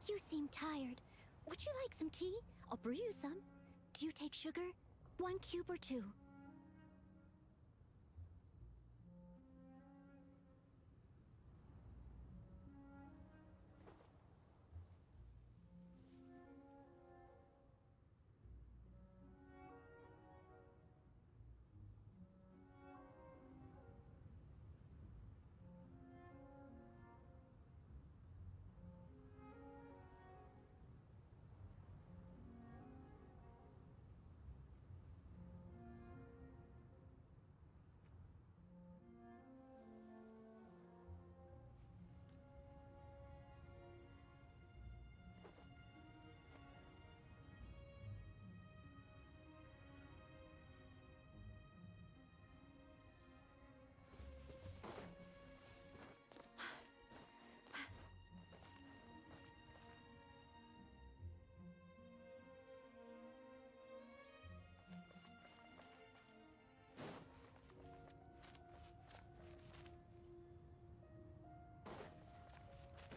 You seem tired. Would you like some tea? I'll brew you some. Do you take sugar? 1 cube or 2?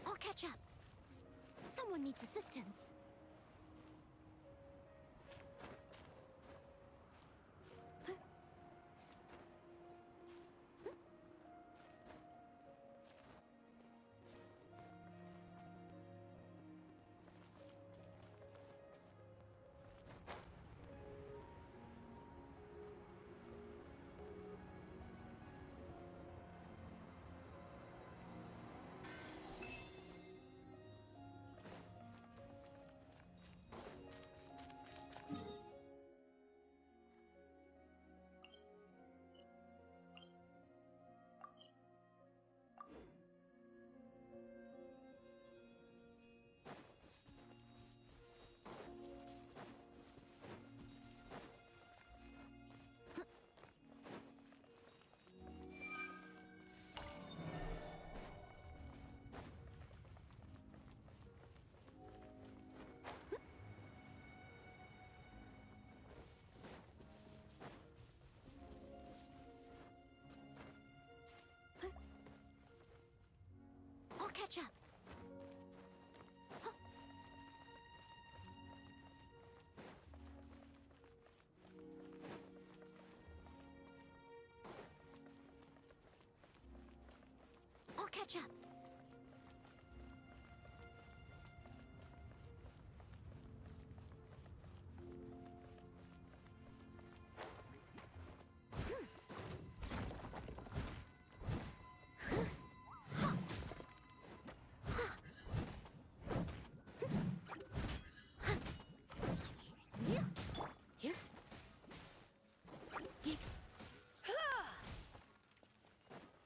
I'll catch up. Someone needs assistance. I'll catch up. I'll catch up.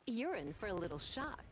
You're in for a little shock.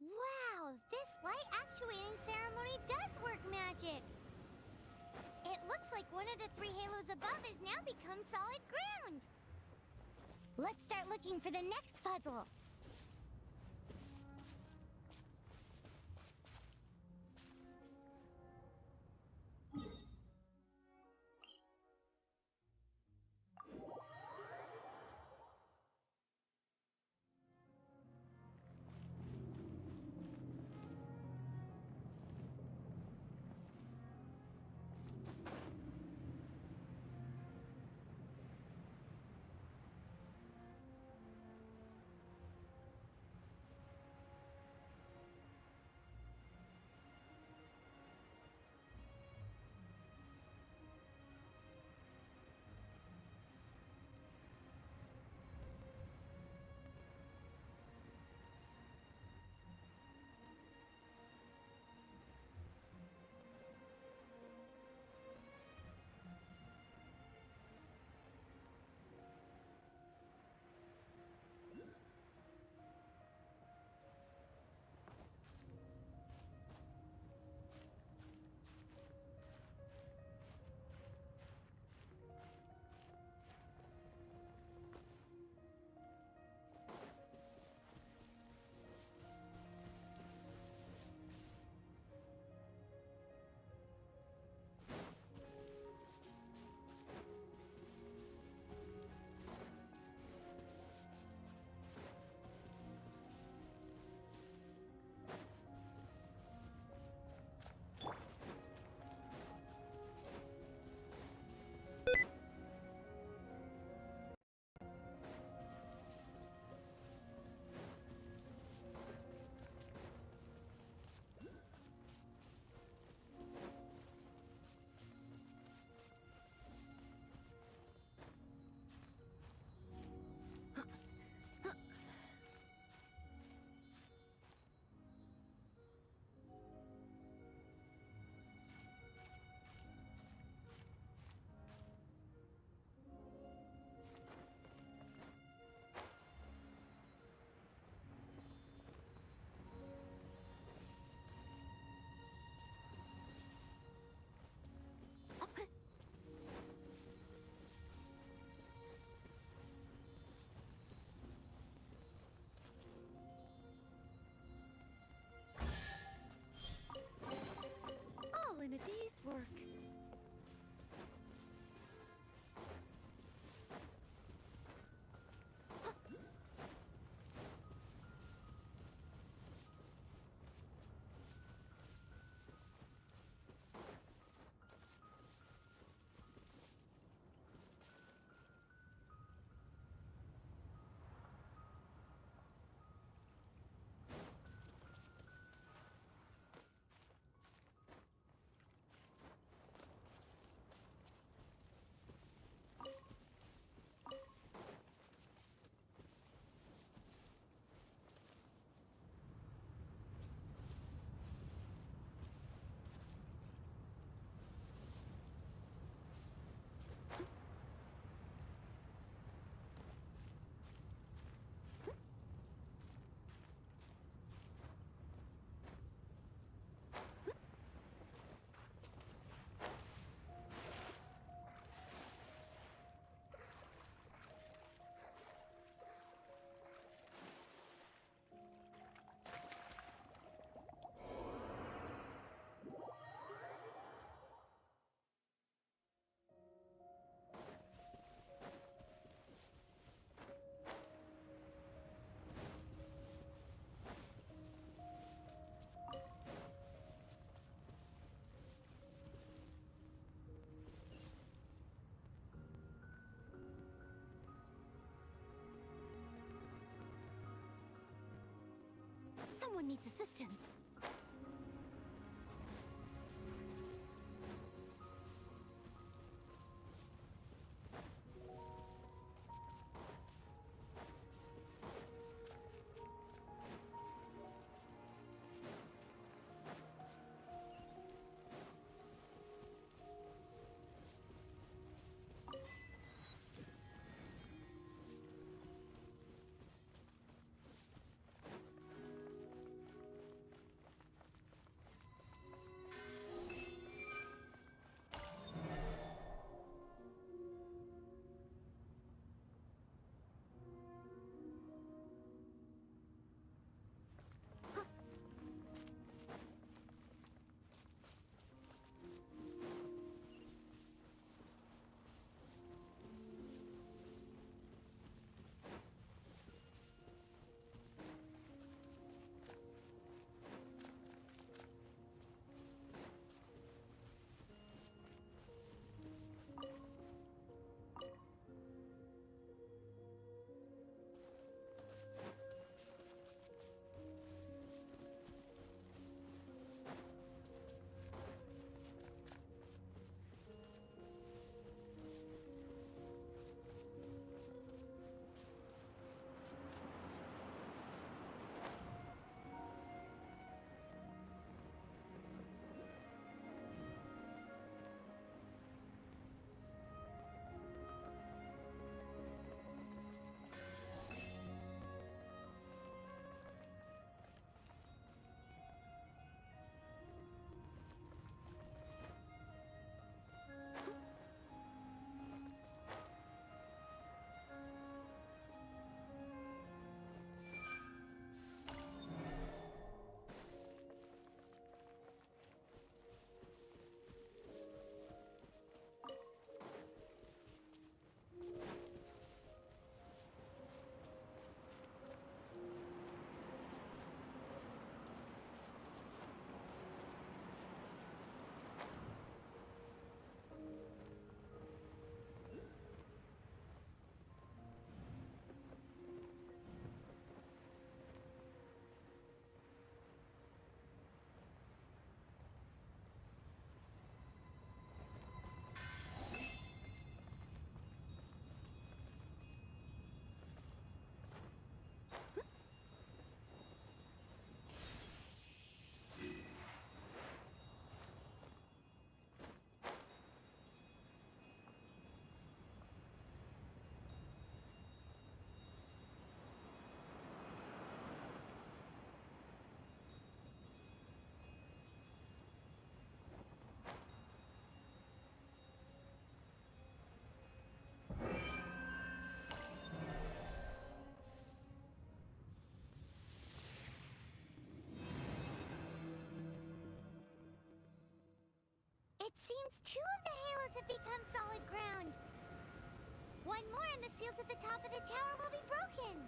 Wow, this light actuating ceremony does work magic! It looks like one of the 3 halos above has now become solid ground! Let's start looking for the next puzzle! someone needs assistance. It seems 2 of the halos have become solid ground. One more and the seals at the top of the tower will be broken.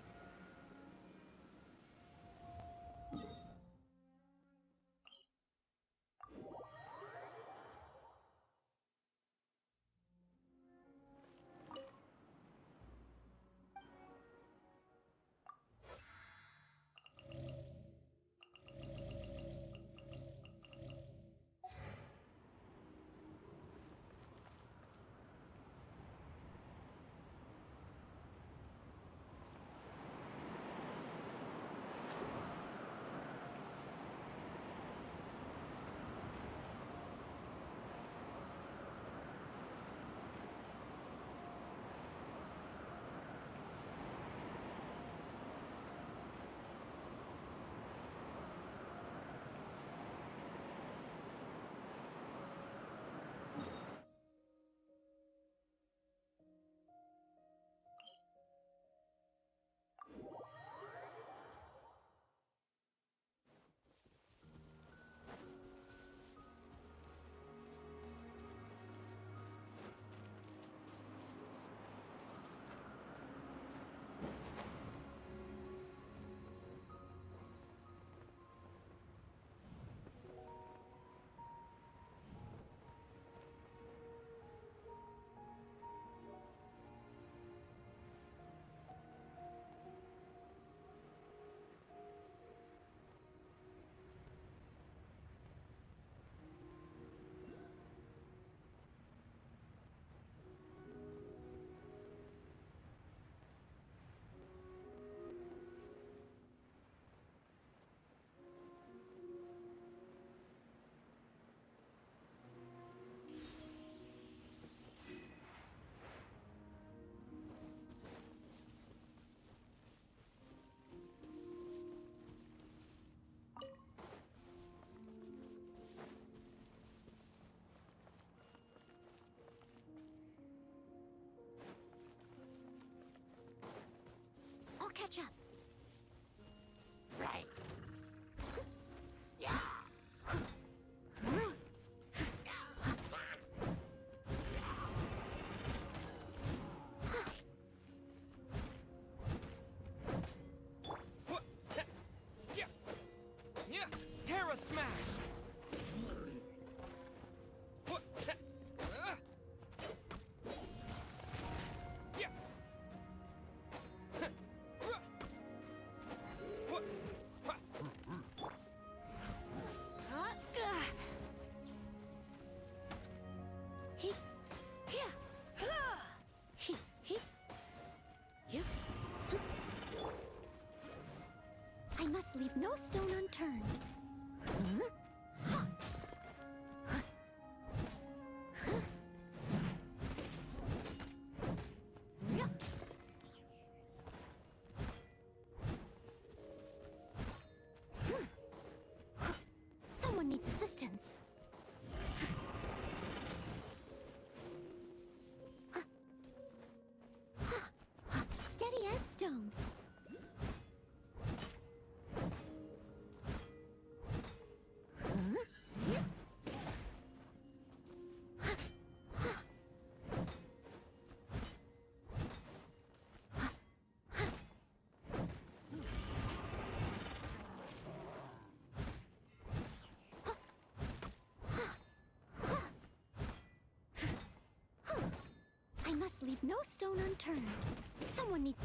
catch up. Right. Terra Smash! I must leave no stone unturned. Someone needs assistance. Steady as stone. I must leave no stone unturned. Someone needs...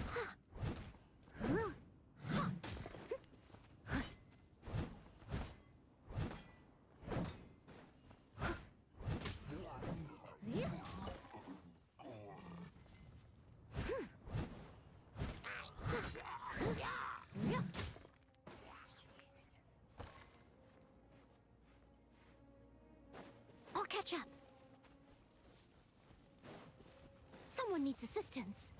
I'll catch up. Someone needs assistance.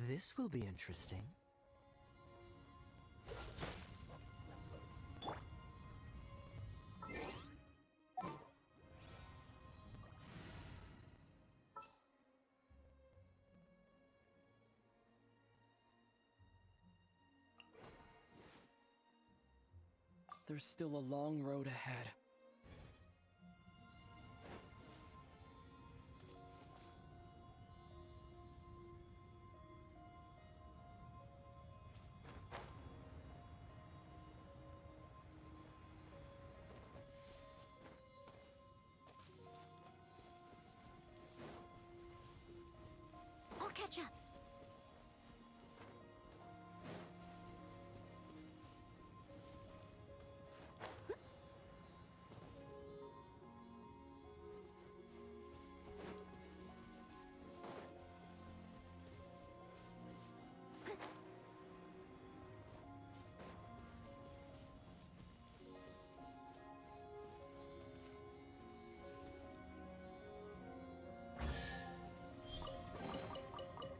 This will be interesting. There's still a long road ahead. I'll catch up.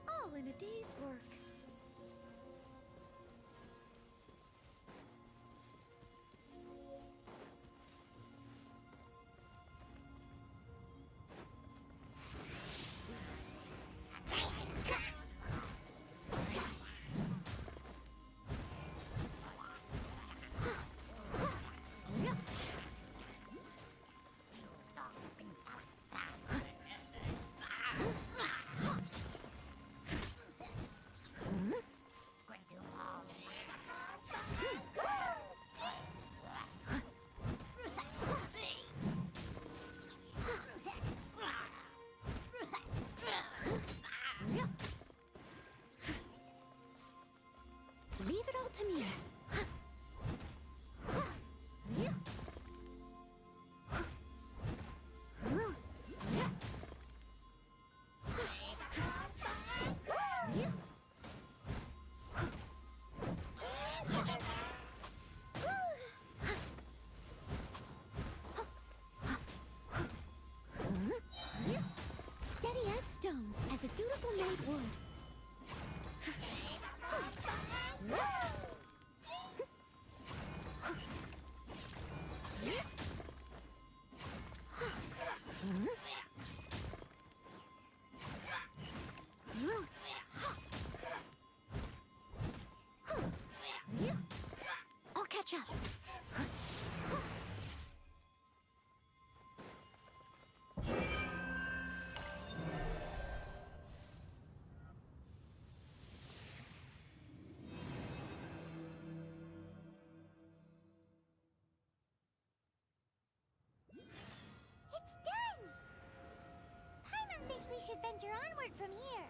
All in a day's work. Leave it all to me. Steady as stone, as a dutiful maid would. I'll catch up. It's done! Paimon thinks we should venture onward from here.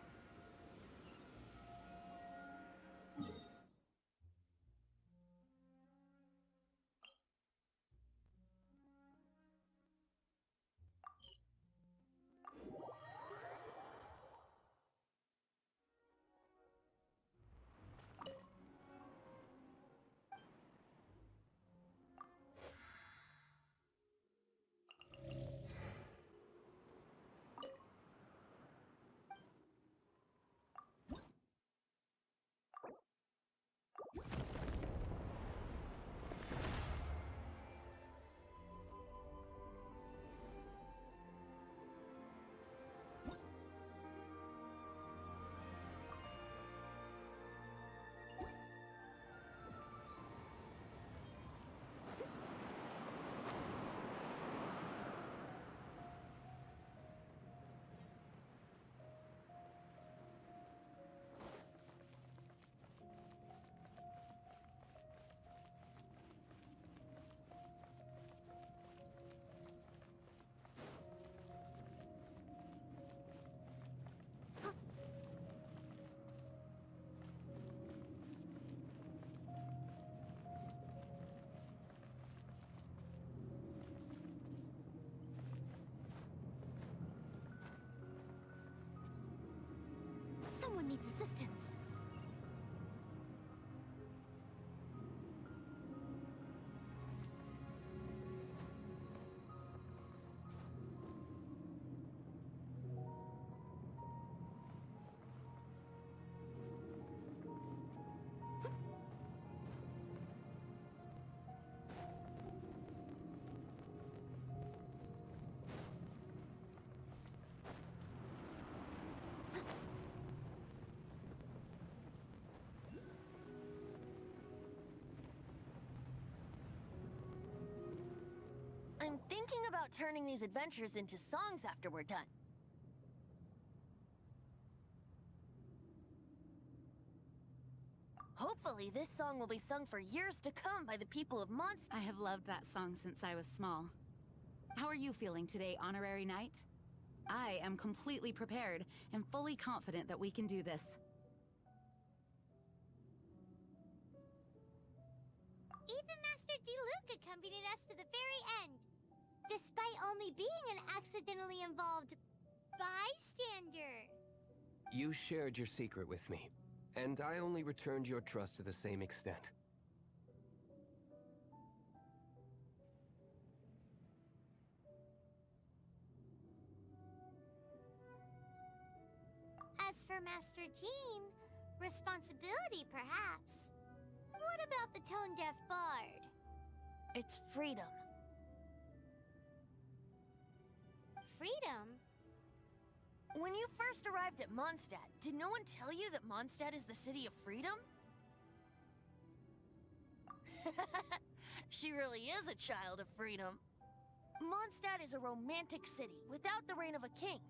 Someone needs assistance. I'm thinking about turning these adventures into songs after we're done. Hopefully, this song will be sung for years to come by the people of Mondstadt. I have loved that song since I was small. How are you feeling today, Honorary Knight? I am completely prepared and fully confident that we can do this. Even Master Diluc accompanied us to the very end, despite only being an accidentally involved bystander. You shared your secret with me, and I only returned your trust to the same extent. As for Master Jean, responsibility perhaps. What about the tone-deaf bard? It's freedom. Freedom? When you first arrived at Mondstadt, did no one tell you that Mondstadt is the city of freedom? She really is a child of freedom. Mondstadt is a romantic city without the reign of a king,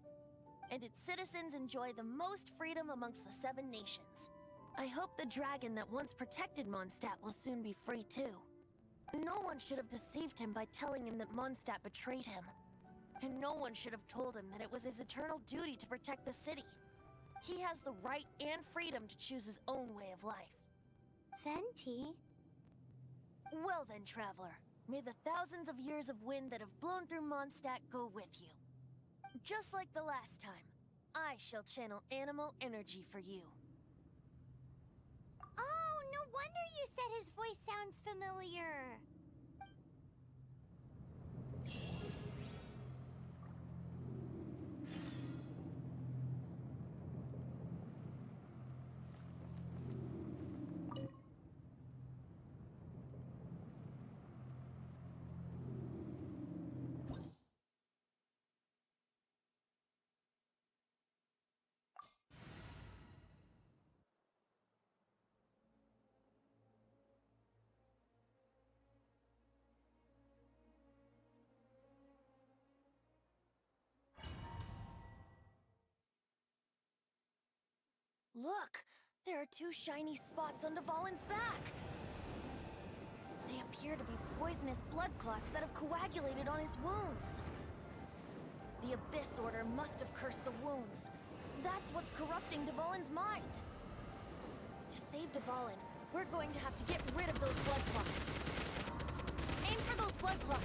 and its citizens enjoy the most freedom amongst the 7 nations. I hope the dragon that once protected Mondstadt will soon be free too. No one should have deceived him by telling him that Mondstadt betrayed him. And no one should have told him that it was his eternal duty to protect the city. He has the right and freedom to choose his own way of life. Venti? Well then, traveler, may the thousands of years of wind that have blown through Mondstadt go with you. Just like the last time, I shall channel animal energy for you. Oh, no wonder you said his voice sounds familiar. Look! There are 2 shiny spots on Dvalin's back! They appear to be poisonous blood clots that have coagulated on his wounds. The Abyss Order must have cursed the wounds. That's what's corrupting Dvalin's mind. To save Dvalin, we're going to have to get rid of those blood clots. Aim for those blood clots!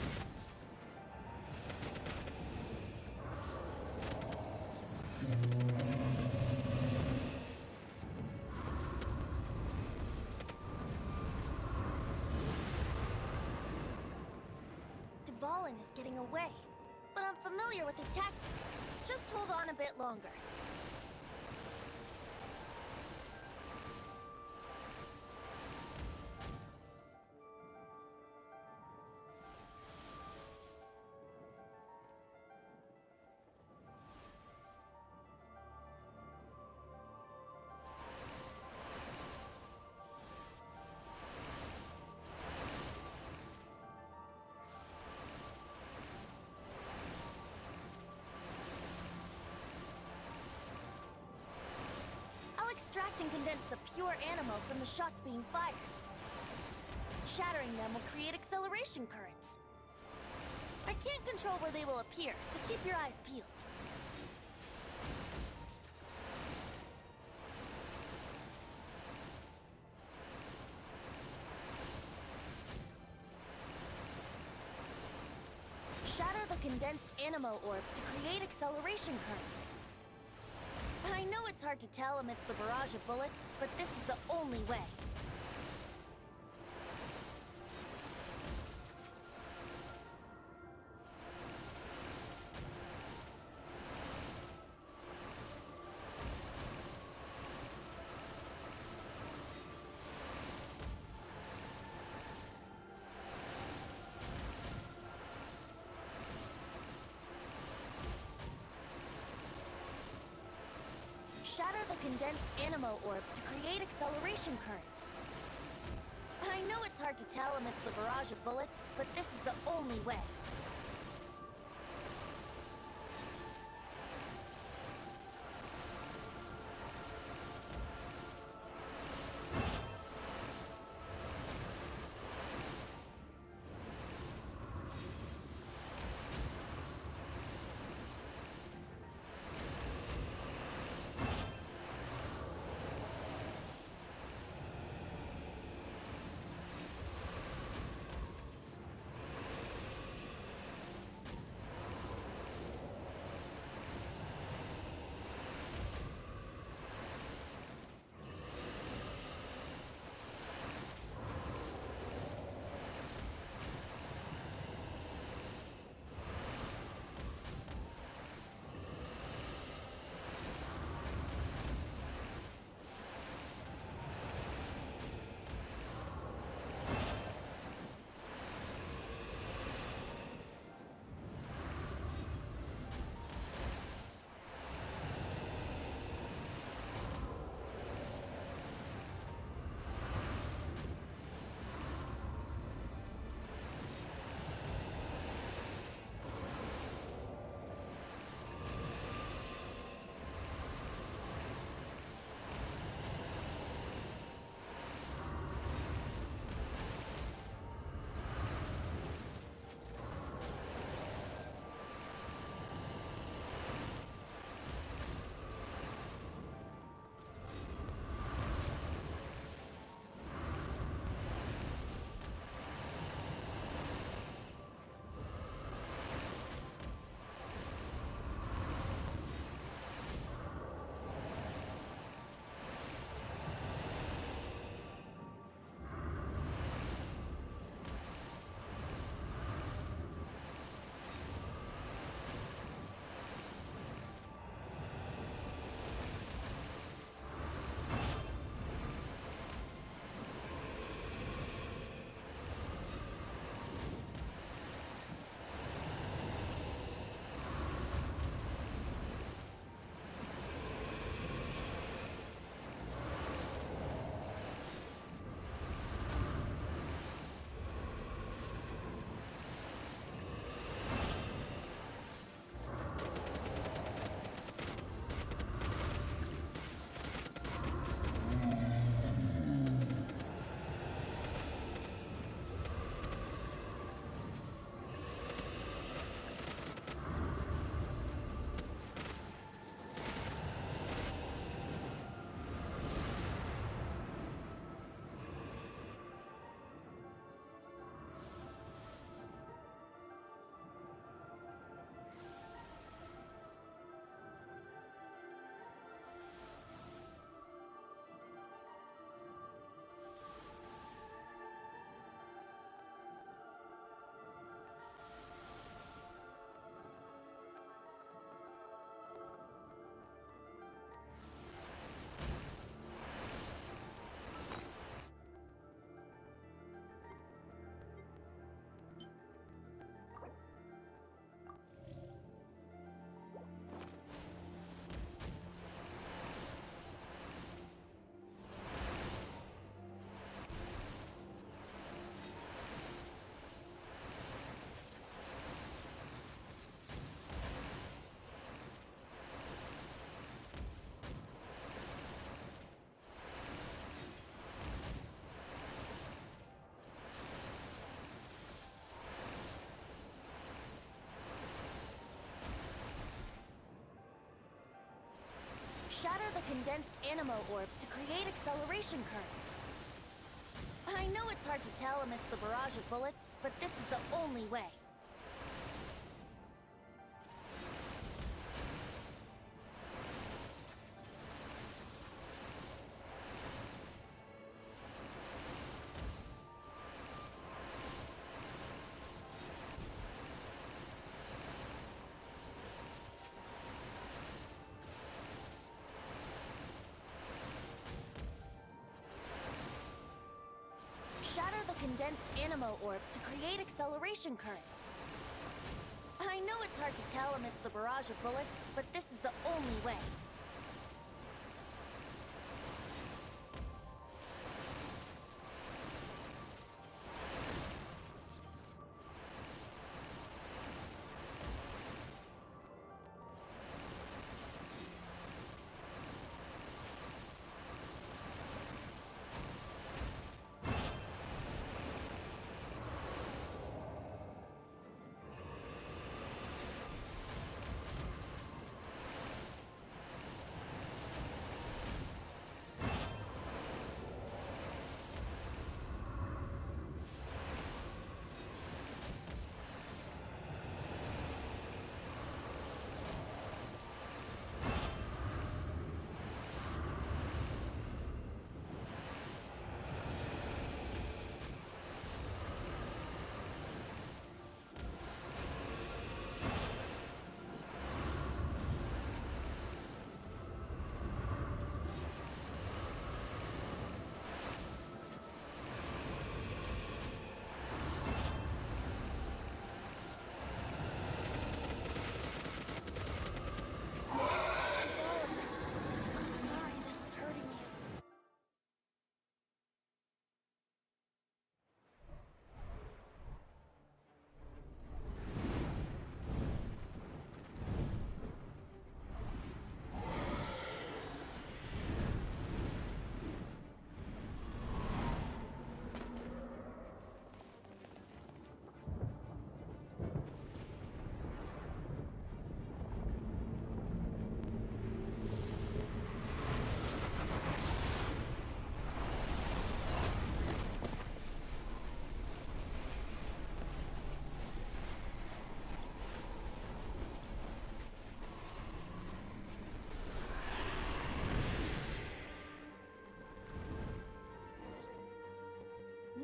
Dvalin is getting away, but I'm familiar with his tactics. Just hold on a bit longer. Extract and condense the pure animal from the shots being fired. Shattering them will create acceleration currents. I can't control where they will appear, so keep your eyes peeled. Shatter the condensed animo orbs to create acceleration currents. I know it's hard to tell amidst the barrage of bullets, but this is the only way. Shatter the condensed animo orbs to create acceleration currents. I know it's hard to tell amidst the barrage of bullets, but this is the only way. Shatter the condensed animo orbs to create acceleration currents. I know it's hard to tell amidst the barrage of bullets, but this is the only way. Shatter the condensed animo orbs to create acceleration currents. I know it's hard to tell amidst the barrage of bullets, but this is the only way. I'm sorry this is hurting you.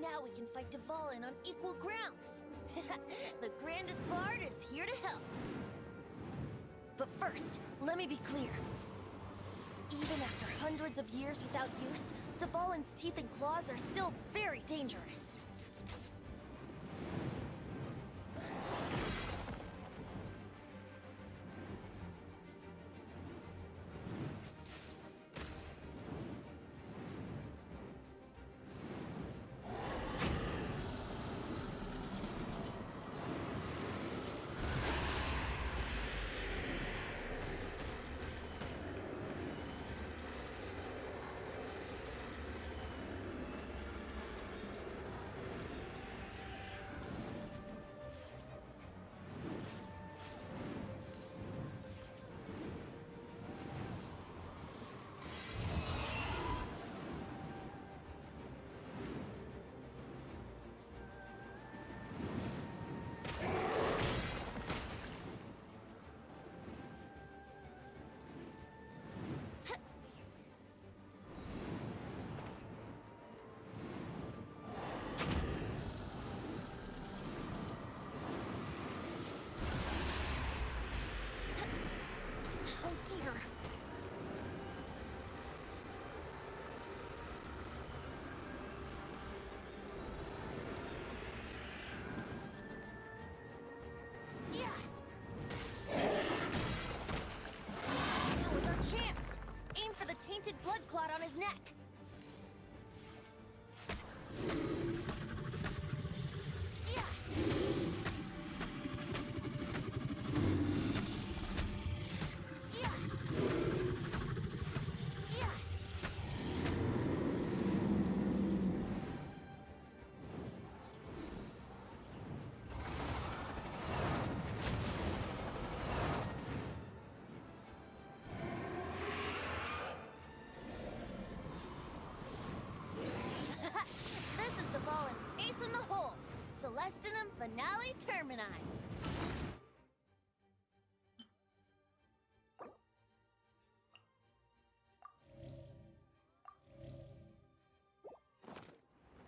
Now we can fight Dvalin on equal grounds. The grandest bard is here to help. But first, let me be clear. Even after hundreds of years without use, Dvalin's teeth and claws are still very dangerous. Finale Termini.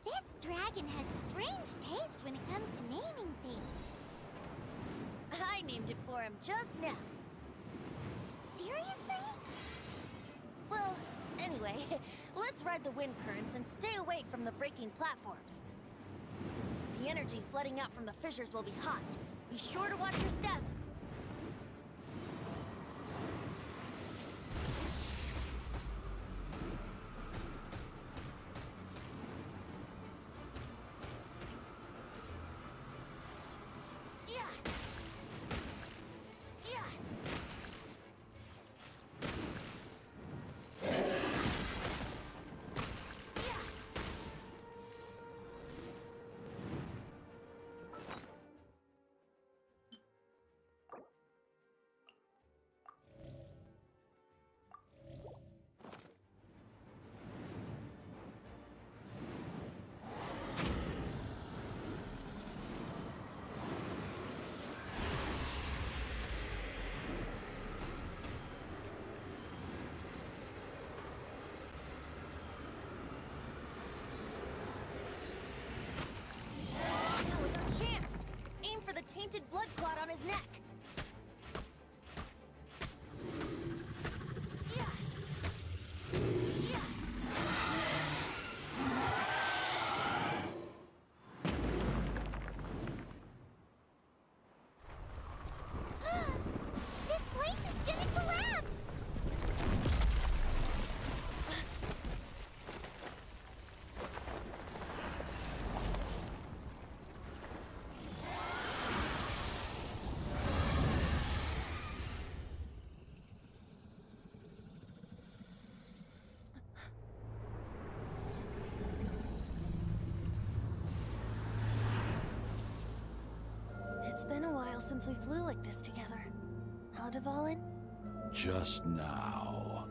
This dragon has strange taste when it comes to naming things. I named it for him just now. Seriously? Well, anyway, let's ride the wind currents and stay away from the breaking platforms. The energy flooding out from the fissures will be hot. Be sure to watch your step. Yeah. Yeah. Yeah. That was our chance! Aim for the tainted blood clot on his neck! Yeah! Yeah! This place is gonna collapse! It's been a while since we flew like this together. Huh, Dvalin? Just now.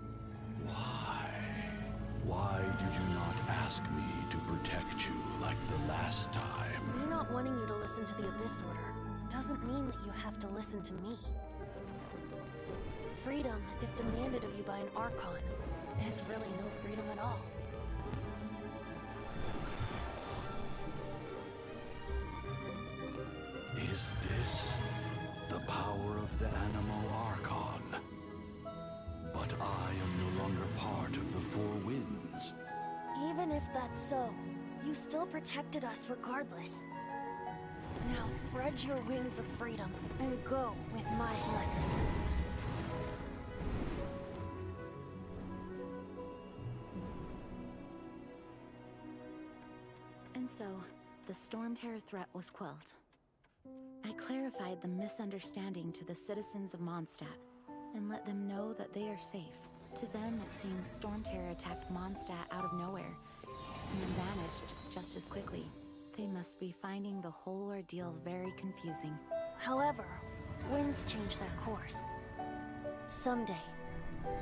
Why? Why did you not ask me to protect you like the last time? Me not wanting you to listen to the Abyss Order doesn't mean that you have to listen to me. Freedom, if demanded of you by an Archon, is really no freedom at all. Is this the power of the Animo Archon? But I am no longer part of the Four Winds. Even if that's so, you still protected us regardless. Now spread your wings of freedom and go with my blessing. And so, the Storm Terror threat was quelled. I clarified the misunderstanding to the citizens of Mondstadt, and let them know that they are safe. To them, it seems Storm Terror attacked Mondstadt out of nowhere, and then vanished just as quickly. They must be finding the whole ordeal very confusing. However, winds change their course. Someday,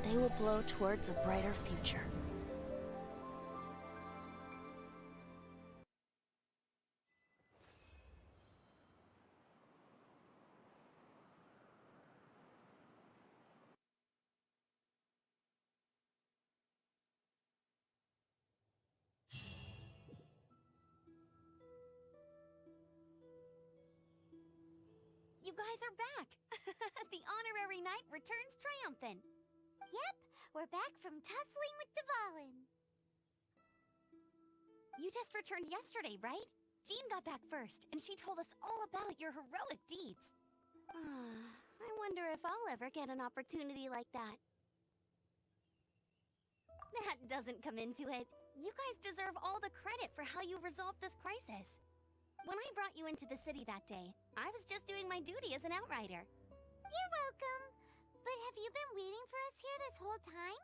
they will blow towards a brighter future. You guys are back! The honorary knight returns triumphant. Yep, we're back from tussling with Dvalin. You just returned yesterday, right? Jean got back first, and she told us all about your heroic deeds. I wonder if I'll ever get an opportunity like that. That doesn't come into it. You guys deserve all the credit for how you resolved this crisis. When I brought you into the city that day, I was just doing my duty as an outrider. You're welcome. But have you been waiting for us here this whole time?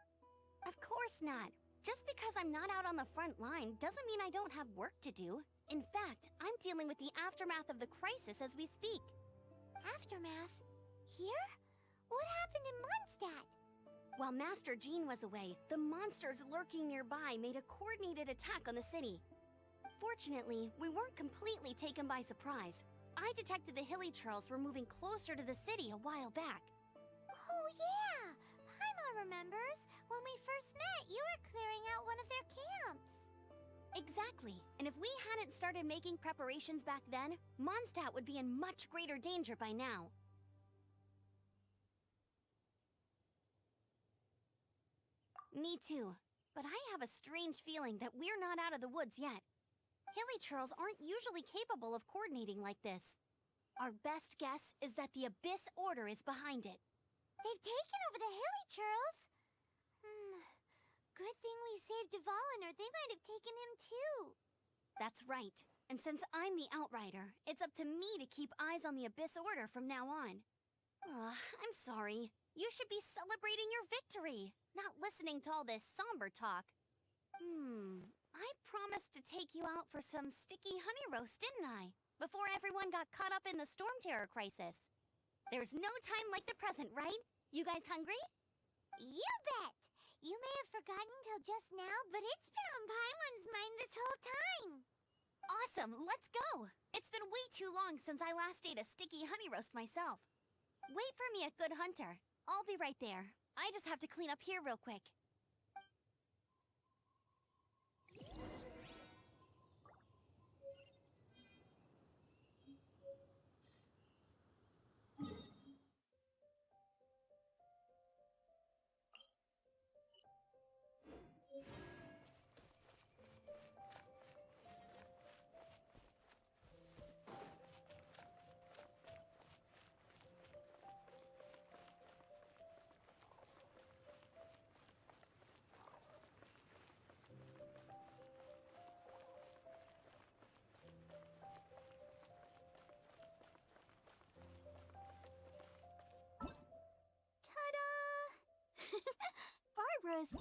Of course not. Just because I'm not out on the front line doesn't mean I don't have work to do. In fact, I'm dealing with the aftermath of the crisis as we speak. Aftermath? Here? What happened in Mondstadt? While Master Jean was away, the monsters lurking nearby made a coordinated attack on the city. Fortunately, we weren't completely taken by surprise. I detected the hilly churls were moving closer to the city a while back. Oh, yeah! Paimon remembers. When we first met, you were clearing out one of their camps. Exactly. And if we hadn't started making preparations back then, Mondstadt would be in much greater danger by now. Me too. But I have a strange feeling that we're not out of the woods yet. Hilly churls aren't usually capable of coordinating like this. Our best guess is that the Abyss Order is behind it. They've taken over the hilly churls. Good thing we saved Dvalin, or they might have taken him too. That's right. And since I'm the Outrider, it's up to me to keep eyes on the Abyss Order from now on. I'm sorry. You should be celebrating your victory, not listening to all this somber talk. I promised to take you out for some sticky honey roast, didn't I? Before everyone got caught up in the Storm Terror crisis. There's no time like the present, right? You guys hungry? You bet! You may have forgotten till just now, but it's been on Paimon's mind this whole time. Awesome, let's go! It's been way too long since I last ate a sticky honey roast myself. Wait for me at Good Hunter. I'll be right there. I just have to clean up here real quick. Barbara's...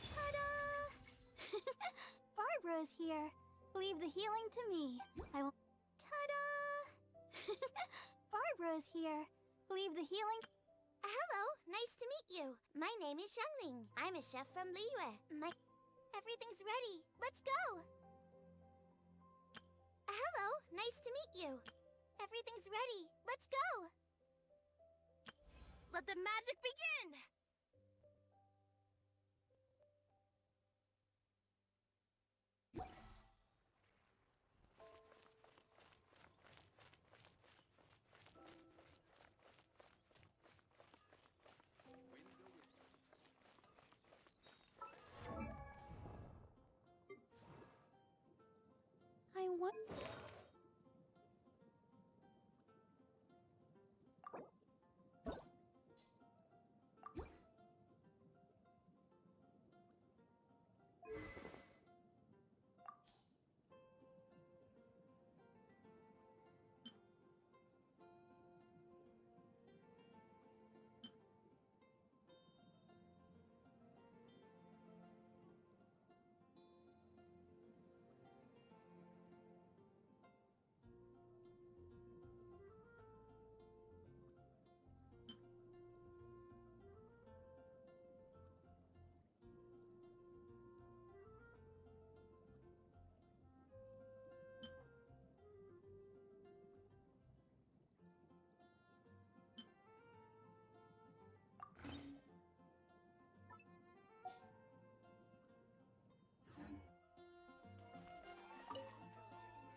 Ta-da! Barbara's here. Leave the healing to me. I will... Ta-da! Barbara's here. Leave the healing... Hello, nice to meet you. My name is Xiangling. I'm a chef from Liyue. Everything's ready. Let's go! Hello, nice to meet you. Everything's ready. Let's go! Let the magic begin! I want...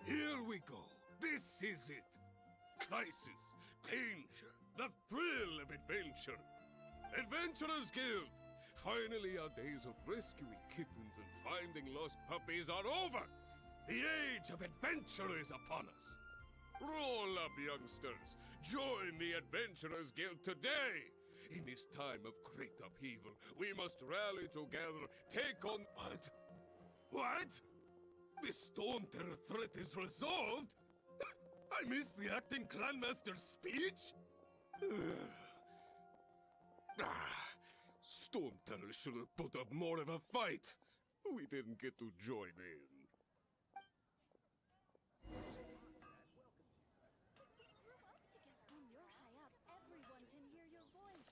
Here we go. This is it. Crisis, danger, the thrill of adventure. Adventurers Guild! Finally, our days of rescuing kittens and finding lost puppies are over. The age of adventure is upon us. Roll up, youngsters. Join the Adventurers Guild today. In this time of great upheaval, we must rally together, take on... What? What? The Storm Terror threat is resolved? I missed the acting clanmaster's speech? Storm Terror should have put up more of a fight. We didn't get to join in. When you're high up, everyone can hear your voice.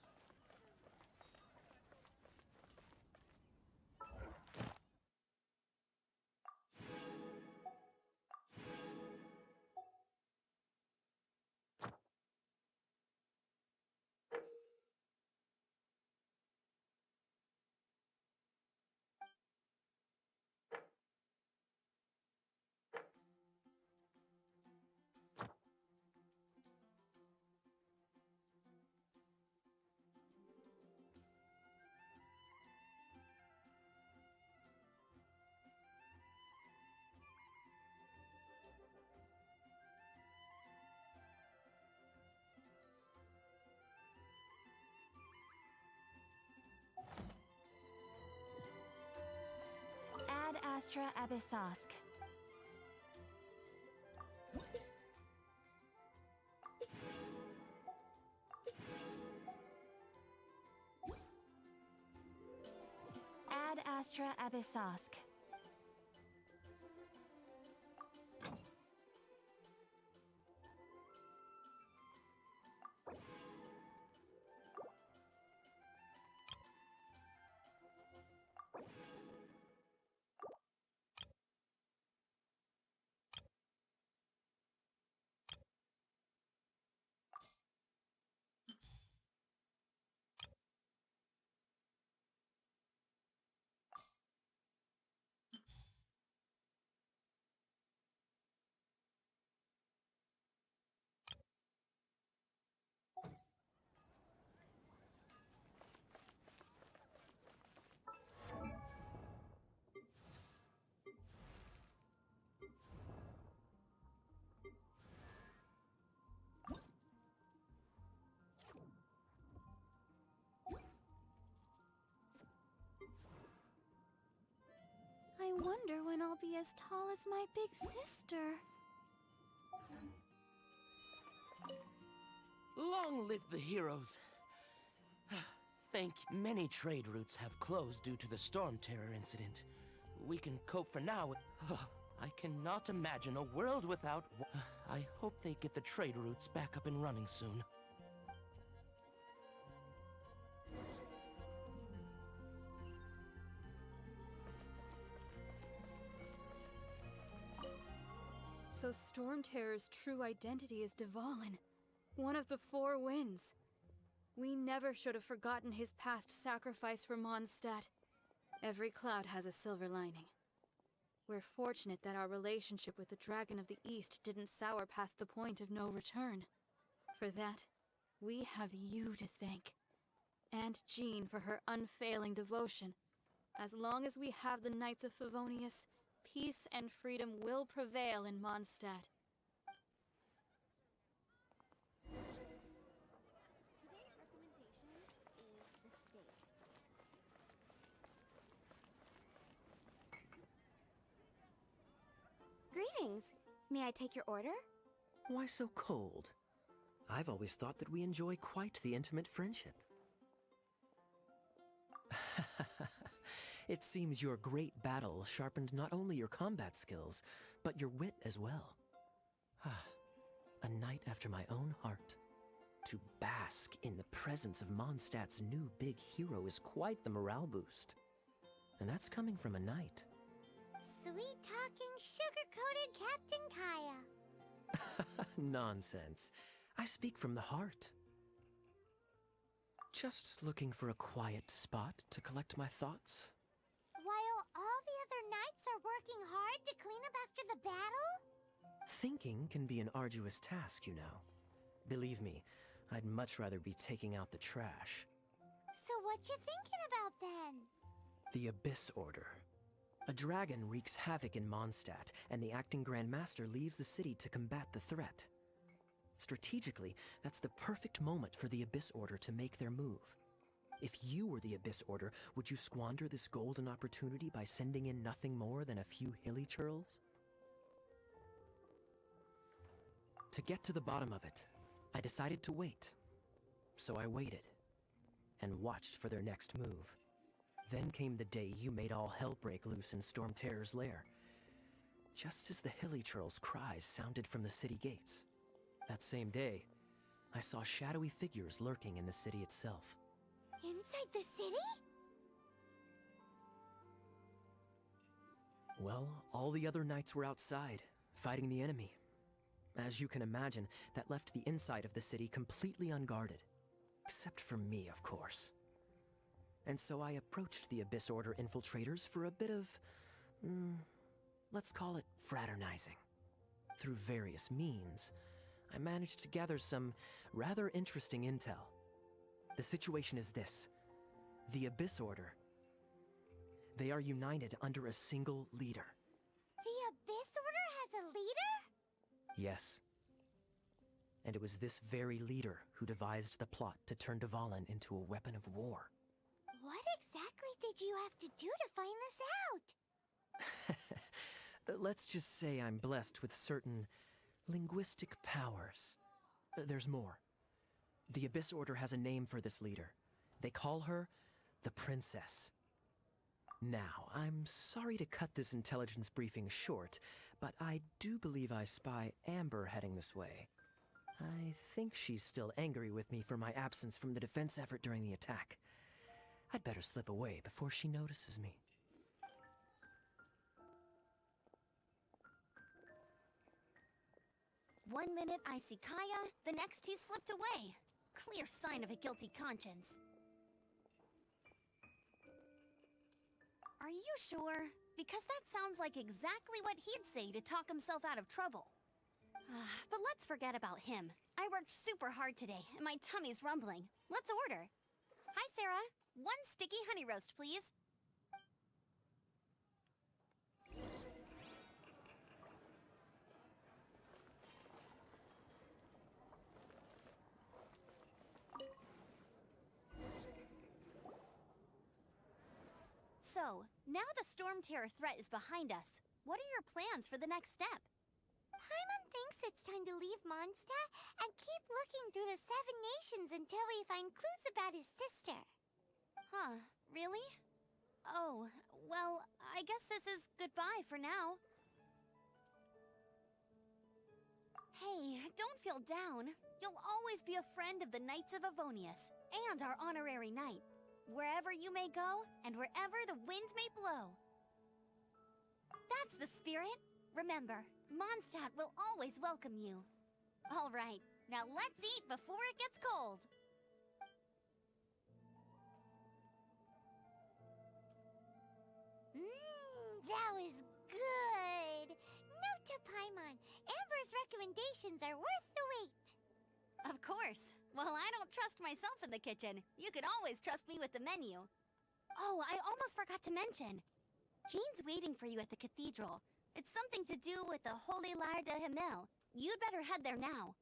Astra Abyssosk. Ad Astra Abyssosk. I wonder when I'll be as tall as my big sister. Long live the heroes. Many trade routes have closed due to the Storm Terror incident. We can cope for now. I cannot imagine a world without... I hope they get the trade routes back up and running soon. So Storm Terror's true identity is Dvalin, one of the Four Winds. We never should have forgotten his past sacrifice for Mondstadt. Every cloud has a silver lining. We're fortunate that our relationship with the Dragon of the East didn't sour past the point of no return. For that, we have you to thank. And Jean for her unfailing devotion. As long as we have the Knights of Favonius, peace and freedom will prevail in Mondstadt. Today's recommendation is the steak. Greetings. May I take your order? Why so cold? I've always thought that we enjoy quite the intimate friendship. It seems your great battle sharpened not only your combat skills, but your wit as well. A knight after my own heart. To bask in the presence of Mondstadt's new big hero is quite the morale boost. And that's coming from a knight. Sweet-talking, sugar-coated Captain Kaya. Nonsense. I speak from the heart. Just looking for a quiet spot to collect my thoughts. While all the other knights are working hard to clean up after the battle? Thinking can be an arduous task, you know. Believe me, I'd much rather be taking out the trash. So what you thinking about then? The Abyss Order. A dragon wreaks havoc in Mondstadt, and the acting Grand Master leaves the city to combat the threat. Strategically, that's the perfect moment for the Abyss Order to make their move. If you were the Abyss Order, would you squander this golden opportunity by sending in nothing more than a few hilly churls? To get to the bottom of it, I decided to wait. So I waited, and watched for their next move. Then came the day you made all hell break loose in Storm Terror's lair. Just as the hilly churls' cries sounded from the city gates. That same day, I saw shadowy figures lurking in the city itself. Inside the city? Well, all the other knights were outside, fighting the enemy. As you can imagine, that left the inside of the city completely unguarded. Except for me, of course. And so I approached the Abyss Order infiltrators for a bit of... let's call it fraternizing. Through various means, I managed to gather some rather interesting intel. The situation is this. The Abyss Order. They are united under a single leader. The Abyss Order has a leader? Yes. And it was this very leader who devised the plot to turn Dvalin into a weapon of war. What exactly did you have to do to find this out? Let's just say I'm blessed with certain linguistic powers. There's more. The Abyss Order has a name for this leader. They call her the Princess. Now, I'm sorry to cut this intelligence briefing short, but I do believe I spy Amber heading this way. I think she's still angry with me for my absence from the defense effort during the attack. I'd better slip away before she notices me. One minute I see Kaya, the next he slipped away. Clear sign of a guilty conscience. Are you sure? Because that sounds like exactly what he'd say to talk himself out of trouble. But let's forget about him. I worked super hard today, and my tummy's rumbling. Let's order. Hi, Sarah. One sticky honey roast, please. So, now the Storm Terror threat is behind us. What are your plans for the next step? Paimon thinks it's time to leave Mondstadt and keep looking through the 7 nations until we find clues about his sister. Huh, really? Oh, well, I guess this is goodbye for now. Hey, don't feel down. You'll always be a friend of the Knights of Avonius, and our honorary knight. Wherever you may go, and wherever the wind may blow. That's the spirit. Remember, Mondstadt will always welcome you. All right, now let's eat before it gets cold. That was good. Note to Paimon, Amber's recommendations are worth the wait. Of course. Well, I don't trust myself in the kitchen. You could always trust me with the menu. Oh, I almost forgot to mention. Jean's waiting for you at the cathedral. It's something to do with the Holy Lyre de Himmel. You'd better head there now.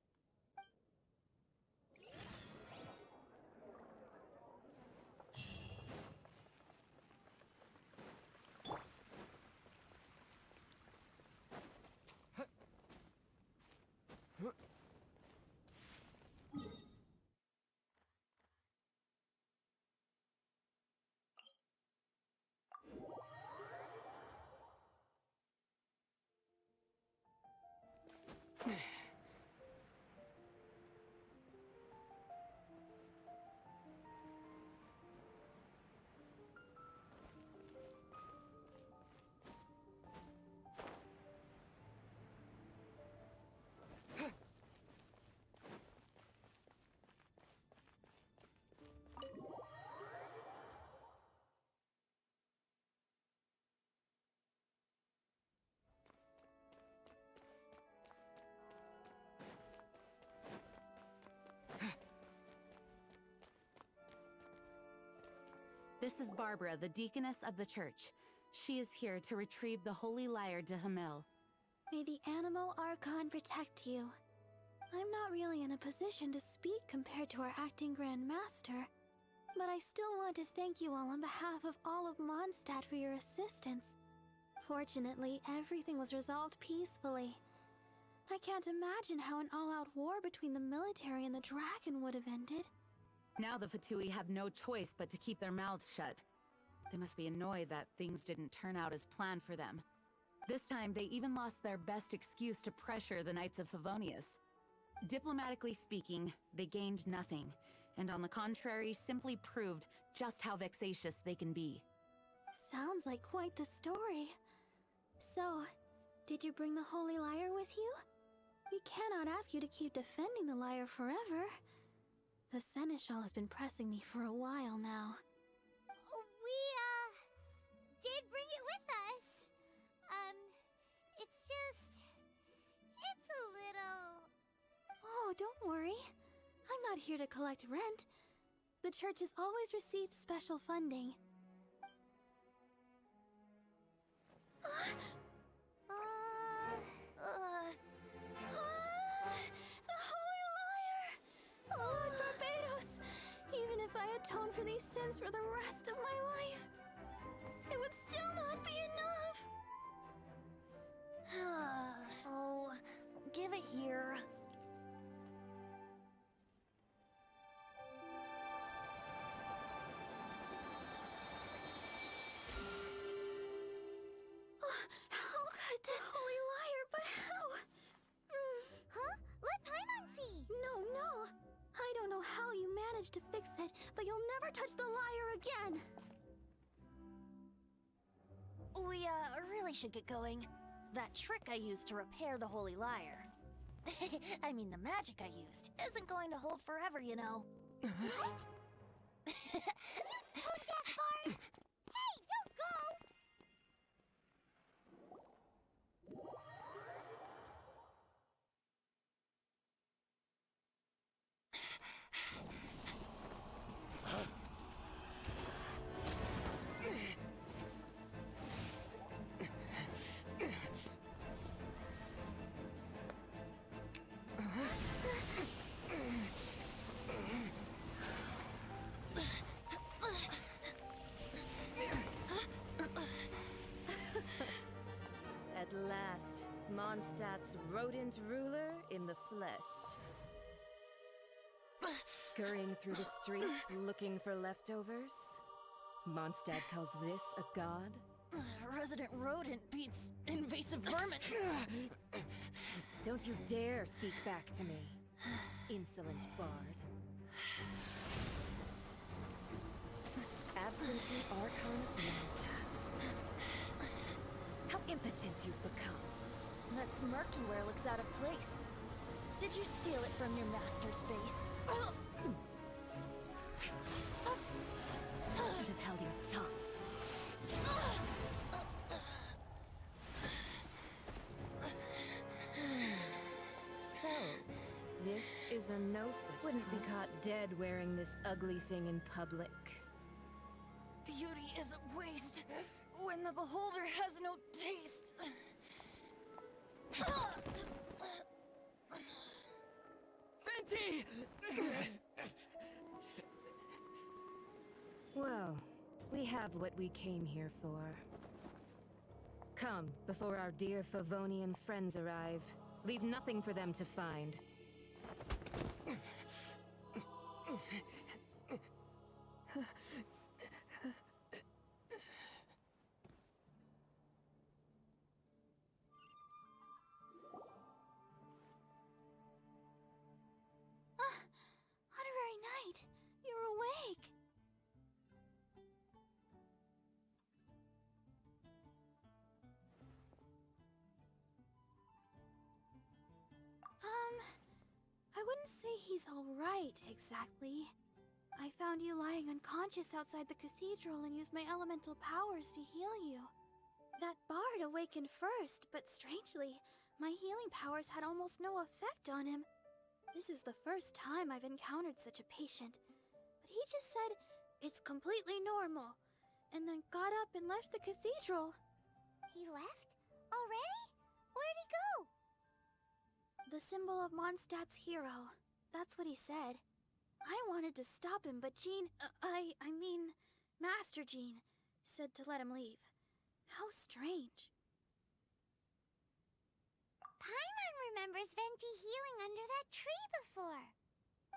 This is Barbara, the deaconess of the church. She is here to retrieve the Holy Lyre de Himmel. May the Animo Archon protect you. I'm not really in a position to speak compared to our acting Grand Master, but I still want to thank you all on behalf of all of Mondstadt for your assistance. Fortunately, everything was resolved peacefully. I can't imagine how an all-out war between the military and the dragon would have ended. Now the Fatui have no choice but to keep their mouths shut. They must be annoyed that things didn't turn out as planned for them. This time, they even lost their best excuse to pressure the Knights of Favonius. Diplomatically speaking, they gained nothing, and on the contrary, simply proved just how vexatious they can be. Sounds like quite the story. So, did you bring the Holy Lyre with you? We cannot ask you to keep defending the lyre forever. The Seneschal has been pressing me for a while now. We, did bring it with us. It's a little... Oh, don't worry. I'm not here to collect rent. The church has always received special funding. The Holy Lyre! Lord Barbados! Even if I atone for these sins for the rest of my life, it would still not be enough! managed to fix it, but you'll never touch the lyre again! We, really should get going. That trick I used to repair the Holy Lyre. I mean, the magic I used isn't going to hold forever, you know. What? You told that Bard! Hey, don't go! At last, Mondstadt's rodent ruler in the flesh. Scurrying through the streets looking for leftovers? Mondstadt calls this a god? Resident rodent beats invasive vermin. Don't you dare speak back to me, insolent bard. Absentee Archon of Mondstadt. How impotent you've become. That smirky wear looks out of place. Did you steal it from your master's face? Should have held your tongue. So, this is a gnosis. Wouldn't be caught dead wearing this ugly thing in public. Beauty is a waste when the beholder has no taste. Fenty! Well, we have what we came here for. Come, before our dear Favonian friends arrive. Leave nothing for them to find. Honorary Knight, you're awake! I wouldn't say he's alright, exactly. I found you lying unconscious outside the cathedral and used my elemental powers to heal you. That bard awakened first, but strangely, my healing powers had almost no effect on him. This is the first time I've encountered such a patient, but he just said, "It's completely normal," and then got up and left the cathedral. He left? Already? Where'd he go? The symbol of Mondstadt's hero. That's what he said. I wanted to stop him, but Jean, I mean, Master Jean, said to let him leave. How strange. Paimon remembers Venti healing under that tree before.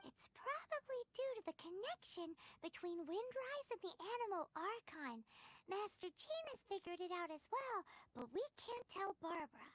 It's probably due to the connection between Windrise and the Animal Archon. Master Jean has figured it out as well, but we can't tell Barbara.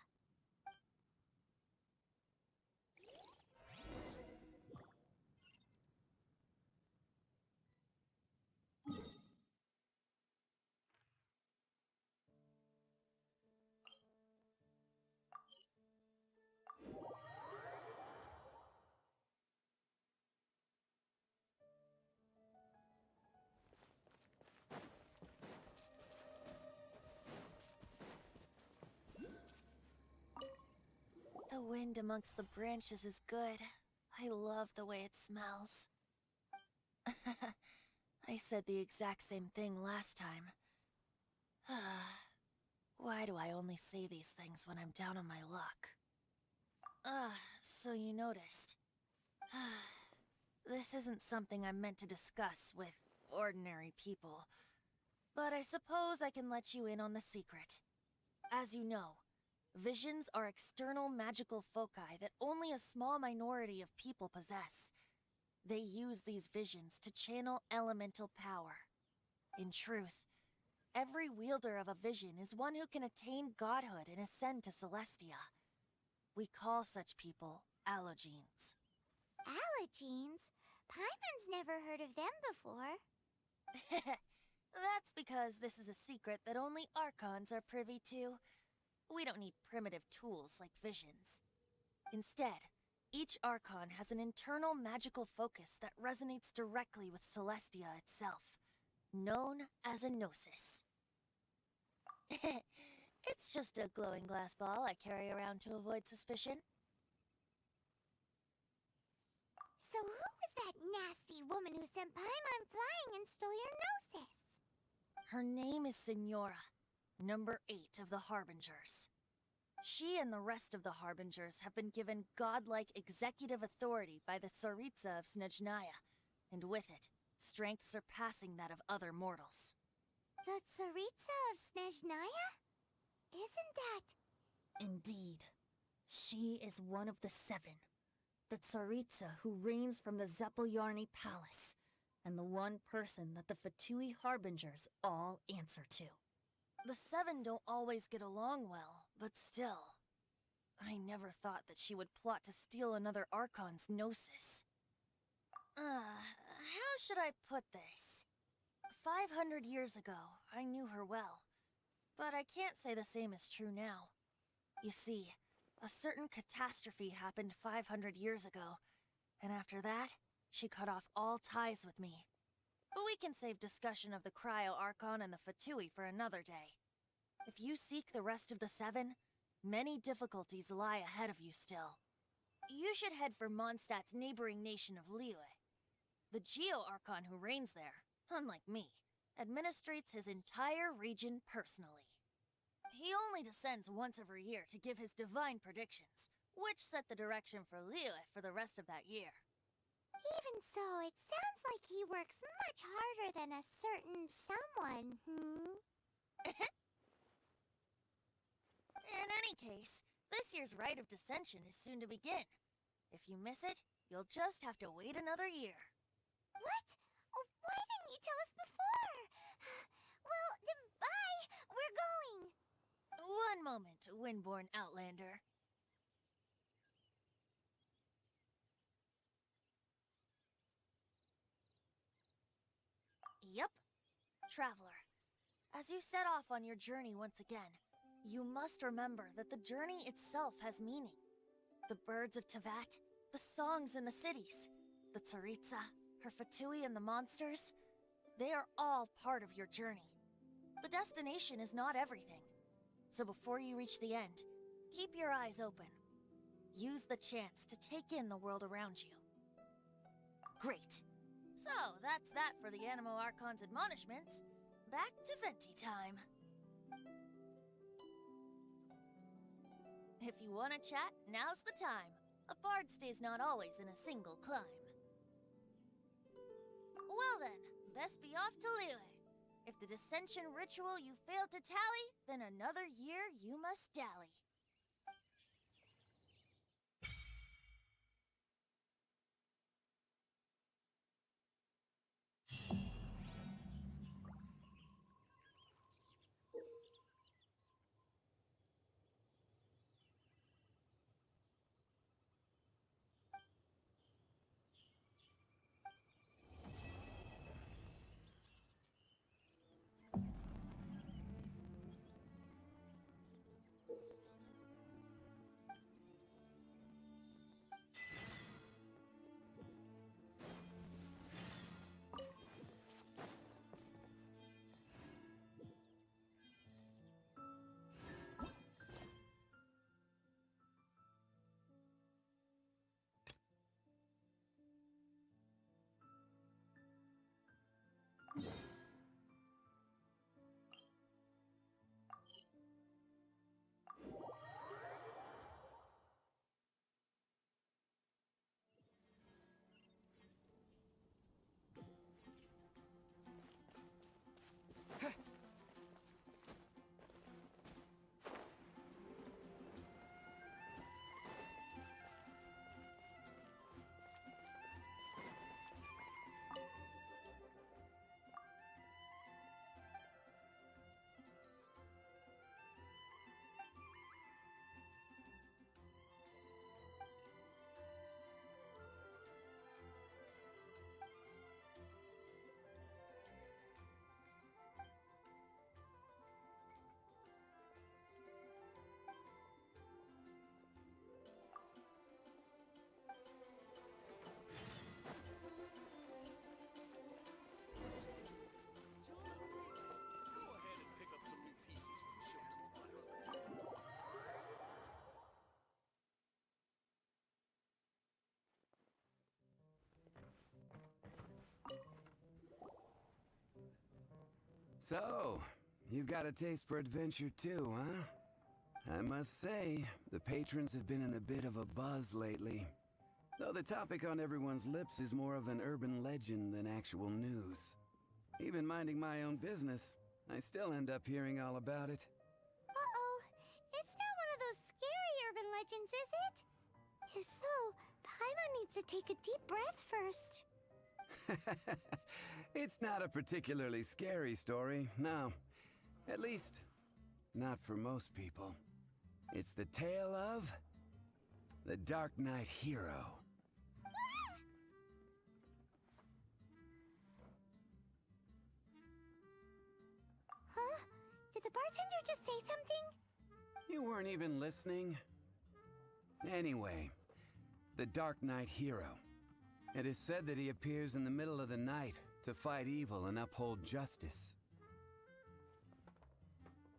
The wind amongst the branches is good. I love the way it smells. I said the exact same thing last time. Why do I only say these things when I'm down on my luck? So you noticed. This isn't something I'm meant to discuss with ordinary people. But I suppose I can let you in on the secret. As you know, visions are external magical foci that only a small minority of people possess. They use these visions to channel elemental power. In truth, every wielder of a vision is one who can attain godhood and ascend to Celestia. We call such people allogenes. Allogenes? Paimon's never heard of them before. That's because this is a secret that only Archons are privy to. We don't need primitive tools like visions. Instead, each Archon has an internal magical focus that resonates directly with Celestia itself, known as a Gnosis. It's just a glowing glass ball I carry around to avoid suspicion. So who was that nasty woman who sent Paimon flying and stole your Gnosis? Her name is Signora, number 8 of the Harbingers. She and the rest of the Harbingers have been given godlike executive authority by the Tsaritsa of Snezhnaya, and with it, strength surpassing that of other mortals. The Tsaritsa of Snezhnaya? Isn't that... Indeed. She is one of the 7. The Tsaritsa who reigns from the Zeppeljárny Palace, and the one person that the Fatui Harbingers all answer to. The 7 don't always get along well, but still. I never thought that she would plot to steal another Archon's Gnosis. How should I put this? 500 years ago, I knew her well. But I can't say the same is true now. You see, a certain catastrophe happened 500 years ago, and after that, she cut off all ties with me. But we can save discussion of the Cryo Archon and the Fatui for another day. If you seek the rest of the 7, many difficulties lie ahead of you still. You should head for Mondstadt's neighboring nation of Liyue. The Geo-Archon who reigns there, unlike me, administrates his entire region personally. He only descends once every year to give his divine predictions, which set the direction for Liyue for the rest of that year. Even so, it sounds like he works much harder than a certain someone, In any case, this year's Rite of Descension is soon to begin. If you miss it, you'll just have to wait another year. What? Oh, why didn't you tell us before? Well, then bye! We're going! One moment, Windborn Outlander. Yep. Traveler, as you set off on your journey once again, you must remember that the journey itself has meaning. The birds of Tevat, the songs in the cities, the Tsaritsa, her Fatui and the monsters, they are all part of your journey. The destination is not everything. So before you reach the end, keep your eyes open. Use the chance to take in the world around you. Great. So, that's that for the Animo Archon's admonishments. Back to Venti time. If you want to chat, now's the time. A bard stays not always in a single climb. Well then, best be off to Liyue. If the Dissension ritual you failed to tally, then another year you must dally. So, you've got a taste for adventure too, huh? I must say, the patrons have been in a bit of a buzz lately. Though the topic on everyone's lips is more of an urban legend than actual news. Even minding my own business, I still end up hearing all about it. Uh-oh. It's not one of those scary urban legends, is it? If so, Paimon needs to take a deep breath first. It's not a particularly scary story, no. At least, not for most people. It's the tale of the Dark Knight Hero. Huh? Did the bartender just say something? You weren't even listening? Anyway, the Dark Knight Hero. It is said that he appears in the middle of the night to fight evil and uphold justice.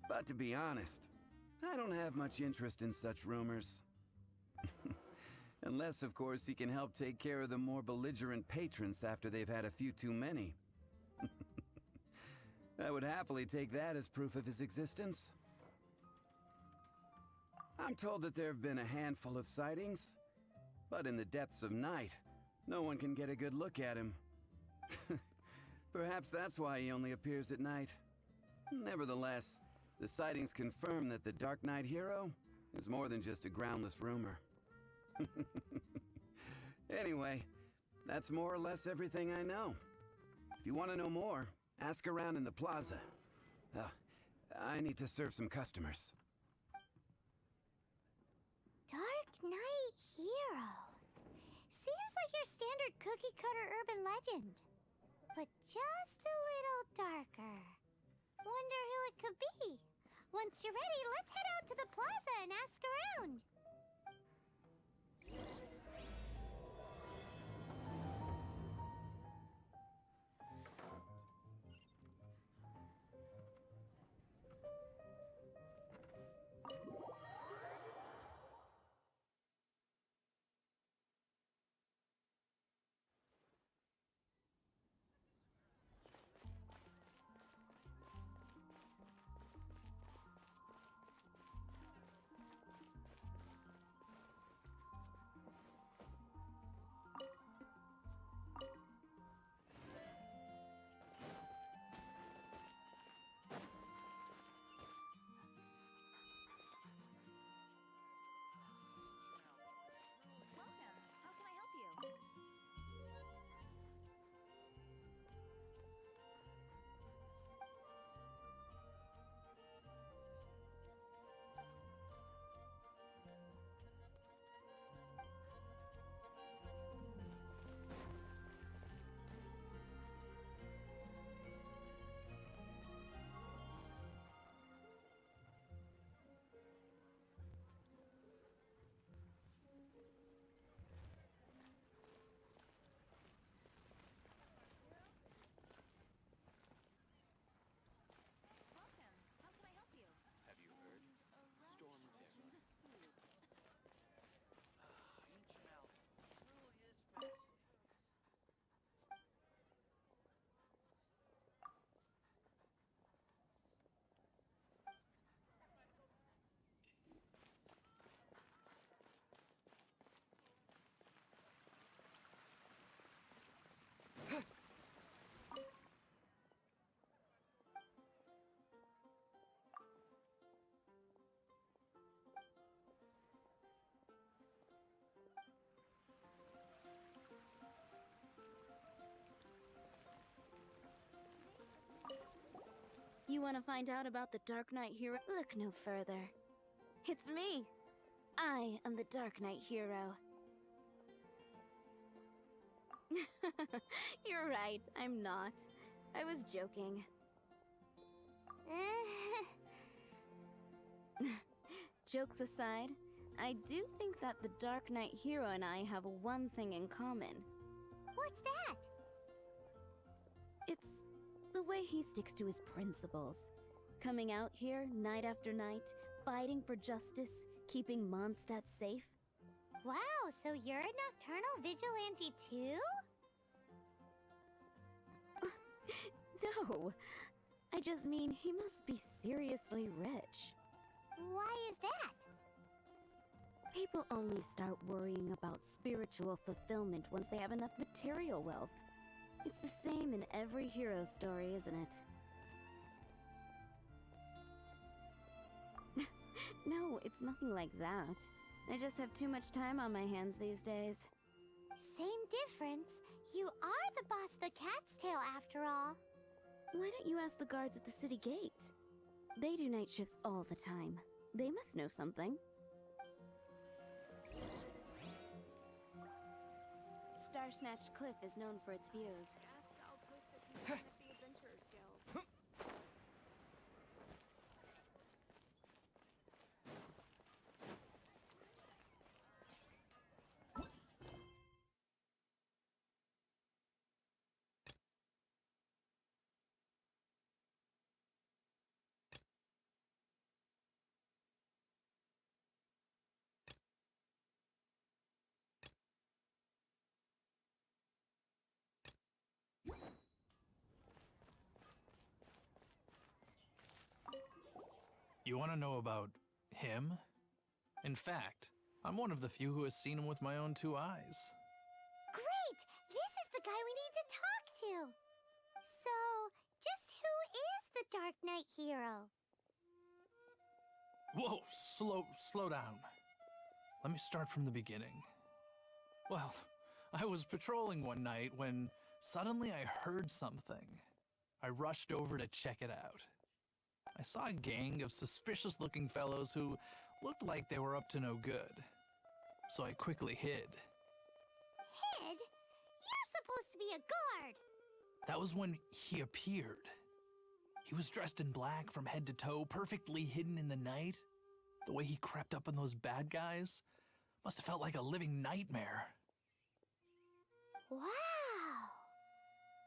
But to be honest, I don't have much interest in such rumors. Unless, of course, he can help take care of the more belligerent patrons after they've had a few too many. I would happily take that as proof of his existence. I'm told that there have been a handful of sightings, but in the depths of night, no one can get a good look at him. Perhaps that's why he only appears at night. Nevertheless, the sightings confirm that the Dark Knight Hero is more than just a groundless rumor. Anyway, that's more or less everything I know. If you want to know more, ask around in the plaza. I need to serve some customers. Dark Knight Hero. Seems like your standard cookie-cutter urban legend. But just a little darker. Wonder who it could be. Once you're ready, let's head out to the plaza and ask around. You want to find out about the Dark Knight Hero? Look no further. It's me! I am the Dark Knight Hero. You're right, I'm not. I was joking. Jokes aside, I do think that the Dark Knight Hero and I have one thing in common. What's that? It's the way he sticks to his principles. Coming out here night after night, fighting for justice, keeping Mondstadt safe. Wow, so you're a nocturnal vigilante too? No. I just mean he must be seriously rich. Why is that? People only start worrying about spiritual fulfillment once they have enough material wealth. It's the same in every hero story, isn't it? No, it's nothing like that. I just have too much time on my hands these days. Same difference. You are the boss of the Cat's Tail after all. Why don't you ask the guards at the city gate? They do night shifts all the time. They must know something. Star Snatch Cliff is known for its views. I'll post a few at the Adventurers Guild. You want to know about him? In fact, I'm one of the few who has seen him with my own 2 eyes. Great! This is the guy we need to talk to! So, just who is the Dark Knight hero? Whoa, slow down. Let me start from the beginning. Well, I was patrolling one night when suddenly I heard something. I rushed over to check it out. I saw a gang of suspicious-looking fellows who looked like they were up to no good. So I quickly hid. Hid? You're supposed to be a guard! That was when he appeared. He was dressed in black from head to toe, perfectly hidden in the night. The way he crept up on those bad guys must have felt like a living nightmare. Wow!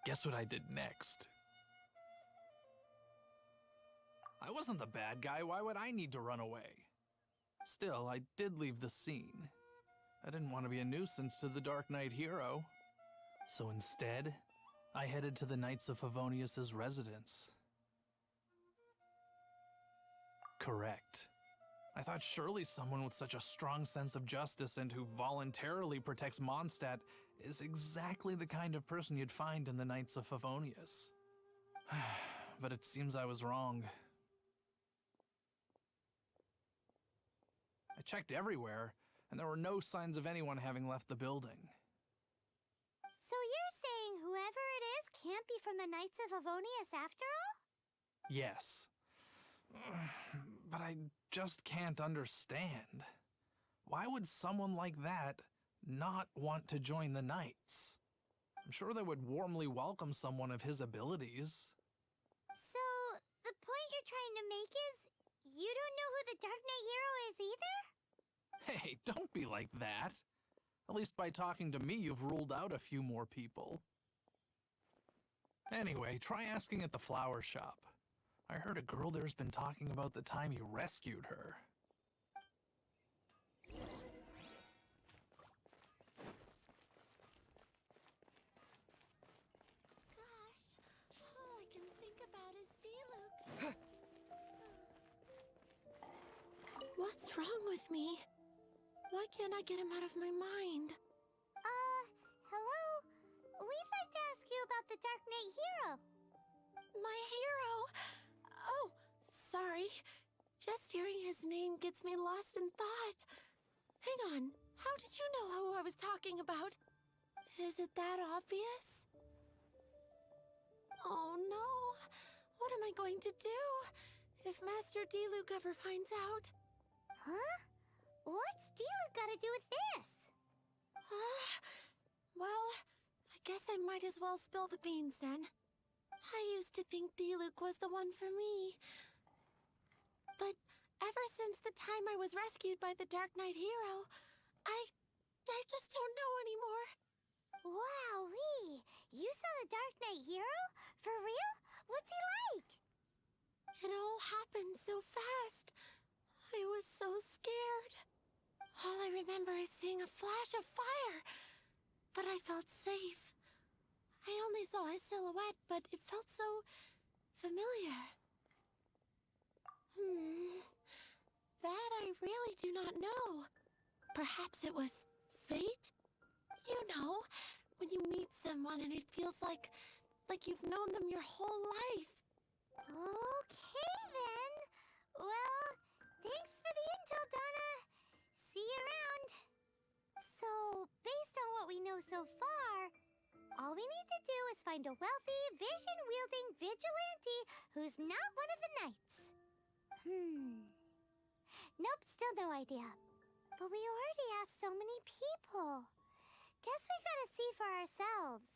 Guess what I did next? I wasn't the bad guy, why would I need to run away? Still, I did leave the scene. I didn't want to be a nuisance to the Dark Knight hero. So instead, I headed to the Knights of Favonius' residence. Correct. I thought surely someone with such a strong sense of justice and who voluntarily protects Mondstadt is exactly the kind of person you'd find in the Knights of Favonius. But it seems I was wrong. I checked everywhere, and there were no signs of anyone having left the building. So you're saying whoever it is can't be from the Knights of Favonius after all? Yes. But I just can't understand. Why would someone like that not want to join the Knights? I'm sure they would warmly welcome someone of his abilities. So, the point you're trying to make is you don't know who the Dark Knight hero is either? Hey, don't be like that. At least by talking to me, you've ruled out a few more people. Anyway, try asking at the flower shop. I heard a girl there's been talking about the time you rescued her. Gosh, all I can think about is D-Luke. What's wrong with me? Why can't I get him out of my mind? Hello? We'd like to ask you about the Dark Knight hero. My hero? Oh, sorry. Just hearing his name gets me lost in thought. Hang on, how did you know who I was talking about? Is it that obvious? Oh no, what am I going to do if Master D-Luke ever finds out? Huh? What's D-Luke got to do with this? Well, I guess I might as well spill the beans then. I used to think D-Luke was the one for me. But ever since the time I was rescued by the Dark Knight hero, I just don't know anymore. Wowee! You saw the Dark Knight hero? For real? What's he like? It all happened so fast. I was so scared. All I remember is seeing a flash of fire, but I felt safe. I only saw his silhouette, but it felt so familiar. That I really do not know. Perhaps it was fate? You know, when you meet someone and it feels like you've known them your whole life. Okay, then. Well, thanks for the intel, Donna. See you around. So, based on what we know so far, all we need to do is find a wealthy, vision-wielding vigilante who's not one of the knights. Nope, still no idea. But we already asked so many people. Guess we gotta see for ourselves.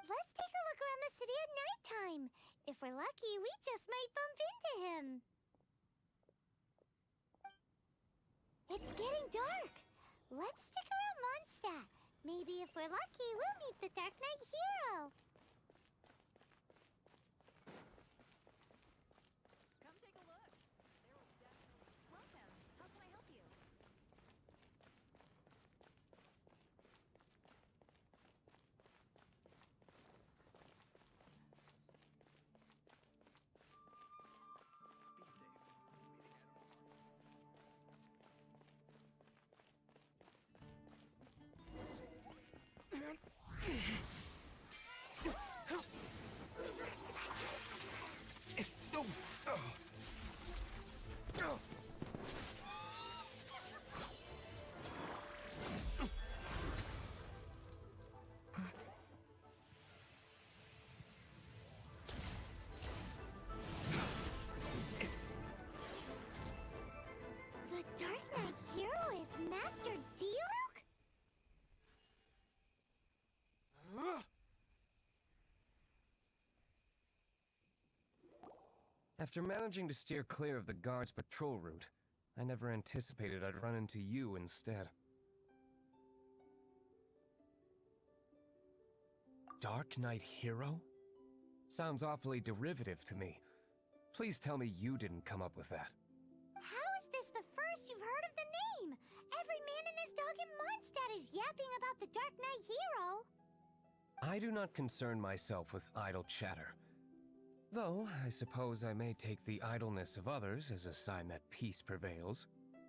Let's take a look around the city at nighttime. If we're lucky, we just might bump into him. It's getting dark. Let's stick around Mondstadt. Maybe if we're lucky, we'll meet the Dark Knight hero. Come take a look. There will definitely... Welcome. How can I help you? The Dark Knight hero is Master Diluc? After managing to steer clear of the guard's patrol route, I never anticipated I'd run into you instead. Dark Knight hero? Sounds awfully derivative to me. Please tell me you didn't come up with that. How is this the first you've heard of the name? Every man and his dog in Mondstadt is yapping about the Dark Knight hero. I do not concern myself with idle chatter. Though, I suppose I may take the idleness of others as a sign that peace prevails.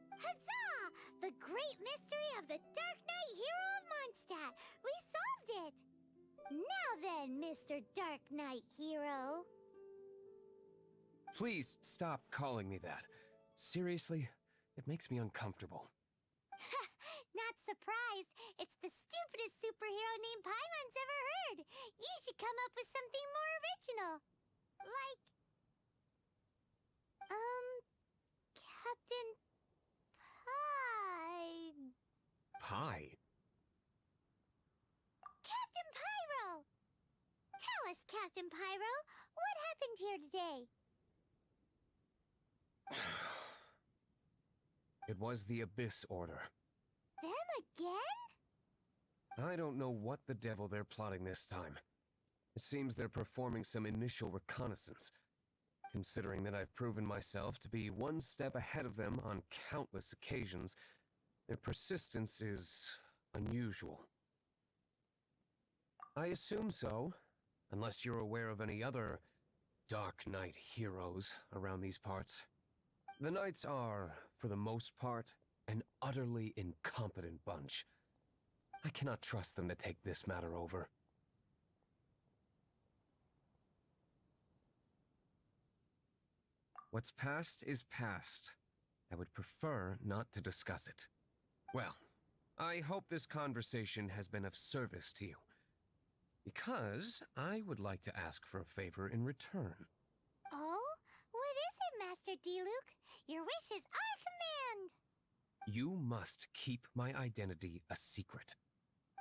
Huzzah! The great mystery of the Dark Knight hero of Mondstadt! We solved it! Now then, Mr. Dark Knight hero. Please stop calling me that. Seriously, it makes me uncomfortable. Not surprised. It's the stupidest superhero name Paimon's ever heard. You should come up with something more original. Like... Captain... Pie? Captain Pyro! Tell us, Captain Pyro, what happened here today? It was the Abyss Order. Them again? I don't know what the devil they're plotting this time. It seems they're performing some initial reconnaissance. Considering that I've proven myself to be one step ahead of them on countless occasions, their persistence is unusual. I assume so, unless you're aware of any other Dark Knight heroes around these parts. The Knights are, for the most part, an utterly incompetent bunch. I cannot trust them to take this matter over. What's past is past. I would prefer not to discuss it. Well, I hope this conversation has been of service to you. Because I would like to ask for a favor in return. Oh? What is it, Master Diluc? Your wish is our command! You must keep my identity a secret.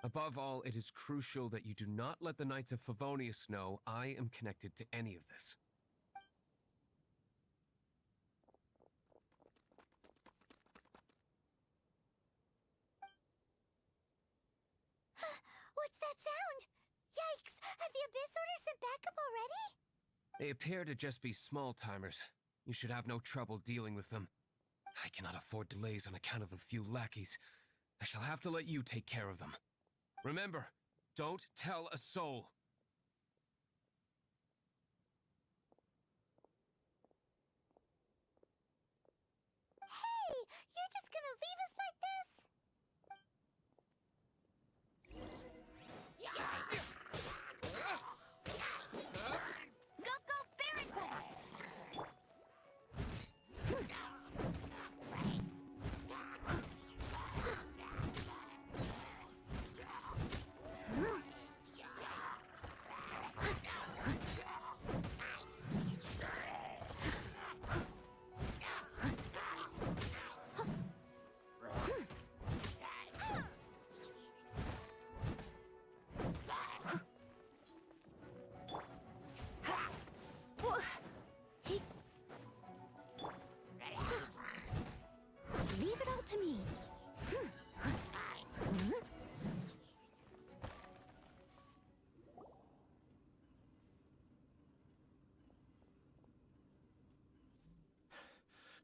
Above all, it is crucial that you do not let the Knights of Favonius know I am connected to any of this. What's that sound? Yikes! Have the Abyss Order sent backup already? They appear to just be small-timers. You should have no trouble dealing with them. I cannot afford delays on account of a few lackeys. I shall have to let you take care of them. Remember, don't tell a soul.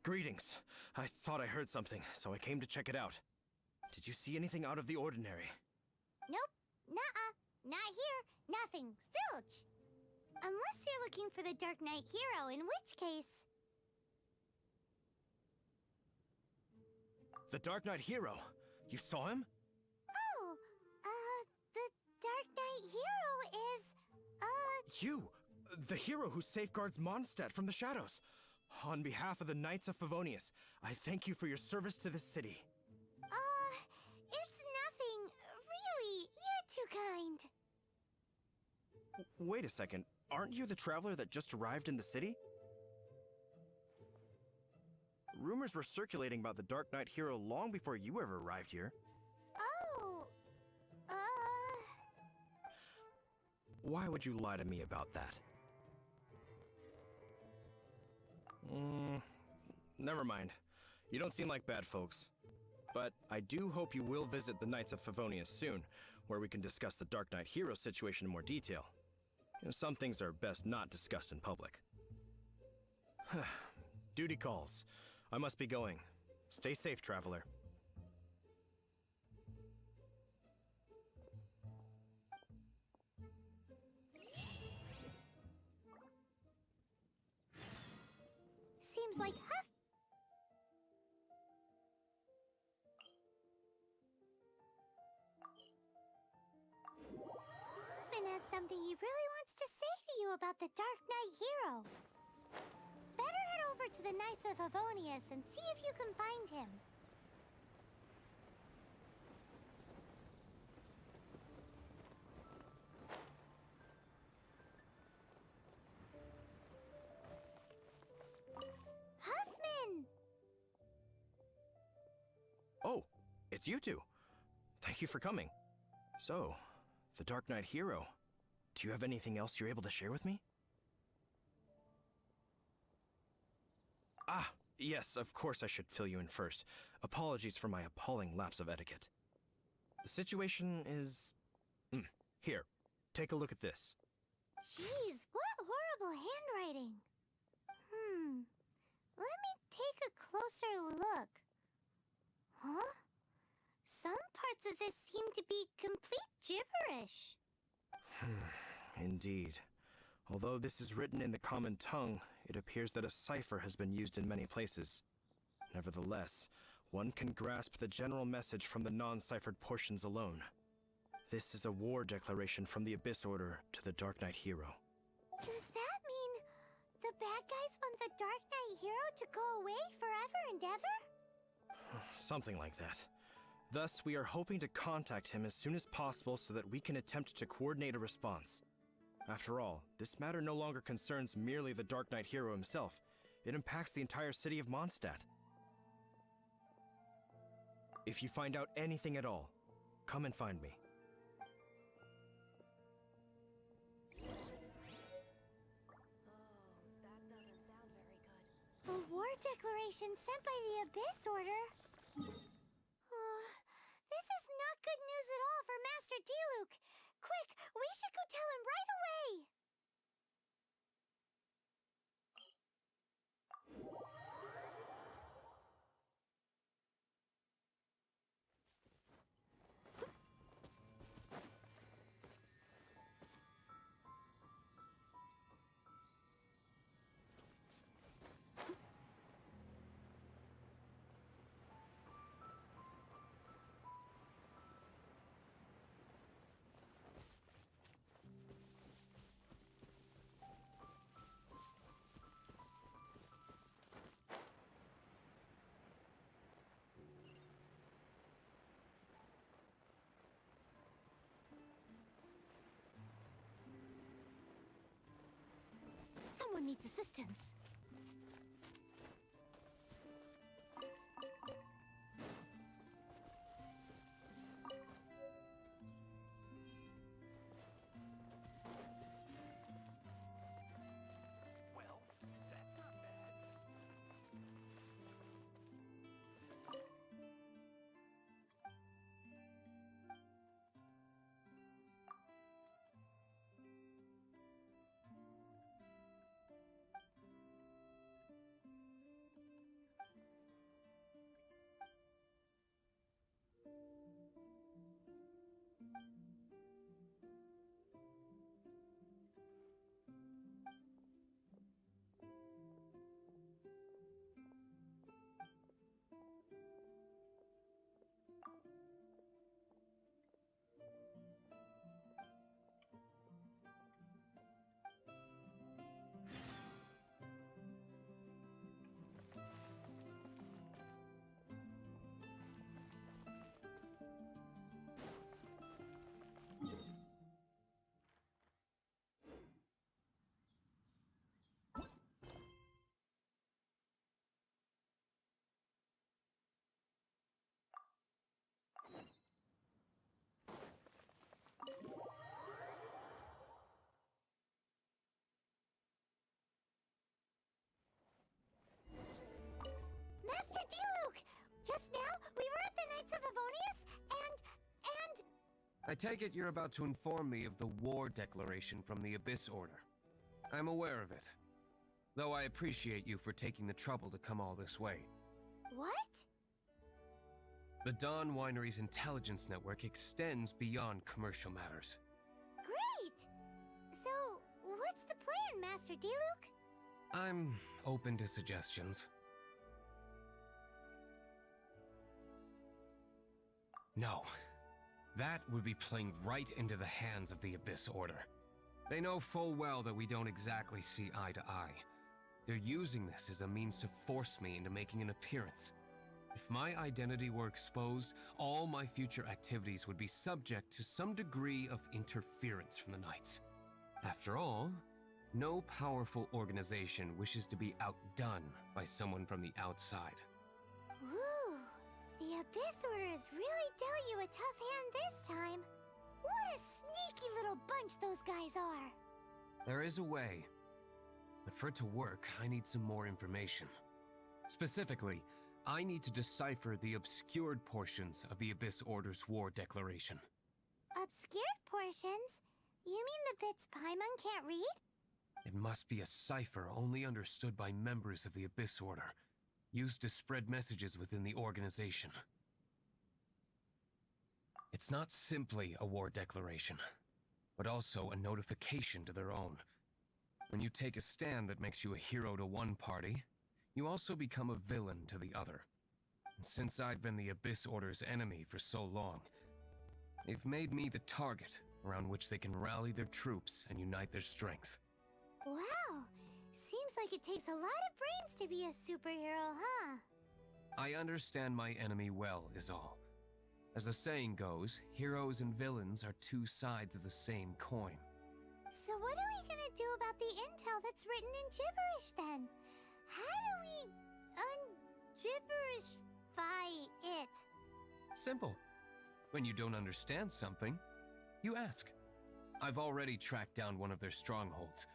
Greetings. I thought I heard something, so I came to check it out. Did you see anything out of the ordinary? Nope. Nuh-uh. Not here. Nothing. Zilch. Unless you're looking for the Dark Knight hero, in which case... The Dark Knight hero? You saw him? Oh, the Dark Knight hero is, You! The hero who safeguards Mondstadt from the shadows. On behalf of the Knights of Favonius, I thank you for your service to this city. It's nothing. Really, you're too kind. Wait a second. Aren't you the traveler that just arrived in the city? Rumors were circulating about the Dark Knight hero long before you ever arrived here. Oh, Why would you lie to me about that? Never mind. You don't seem like bad folks. But I do hope you will visit the Knights of Favonius soon, where we can discuss the Dark Knight hero situation in more detail. You know, some things are best not discussed in public. Duty calls. I must be going. Stay safe, traveler. seems like Huffman has something he really wants to say to you about the Dark Knight hero. Better head over to the Knights of Favonius and see if you can find him. Huffman! Oh, it's you two. Thank you for coming. So, the Dark Knight hero. Do you have anything else you're able to share with me? Ah, yes, of course I should fill you in first. Apologies for my appalling lapse of etiquette. The situation is... Here, take a look at this. Jeez, what horrible handwriting. Let me take a closer look. Huh? Some parts of this seem to be complete gibberish. Indeed. Although this is written in the common tongue, it appears that a cipher has been used in many places. Nevertheless, one can grasp the general message from the non-ciphered portions alone. This is a war declaration from the Abyss Order to the Dark Knight hero. Does that mean the bad guys want the Dark Knight hero to go away forever and ever? Something like that. Thus, we are hoping to contact him as soon as possible so that we can attempt to coordinate a response. After all, this matter no longer concerns merely the Dark Knight hero himself. It impacts the entire city of Mondstadt. If you find out anything at all, come and find me. A war declaration sent by the Abyss Order? This is not good news at all for Master Diluc. Quick, we should go tell him right away! Someone needs assistance. Well, that's not bad. I take it you're about to inform me of the war declaration from the Abyss Order. I'm aware of it, though I appreciate you for taking the trouble to come all this way. What? The Dawn Winery's intelligence network extends beyond commercial matters. Great! So, what's the plan, Master Diluc? I'm open to suggestions. No. That would be playing right into the hands of the Abyss Order. They know full well that we don't exactly see eye to eye. They're using this as a means to force me into making an appearance. If my identity were exposed, all my future activities would be subject to some degree of interference from the Knights. After all, no powerful organization wishes to be outdone by someone from the outside. Ooh, the Abyss Order has really dealt you a tough hand this time. What a sneaky little bunch those guys are. There is a way, but for it to work, I need some more information. Specifically, I need to decipher the obscured portions of the Abyss Order's war declaration. Obscured portions? You mean the bits Paimon can't read? It must be a cipher only understood by members of the Abyss Order, used to spread messages within the organization. It's not simply a war declaration, but also a notification to their own. When you take a stand that makes you a hero to one party, you also become a villain to the other. And since I've been the Abyss Order's enemy for so long, they've made me the target around which they can rally their troops and unite their strength. Wow, seems like it takes a lot of brains to be a superhero, huh? I understand my enemy well, is all. As the saying goes, heroes and villains are two sides of the same coin. So what are we gonna do about the intel that's written in gibberish then? How do we un-gibberishify it? Simple. When you don't understand something, you ask. I've already tracked down one of their strongholds.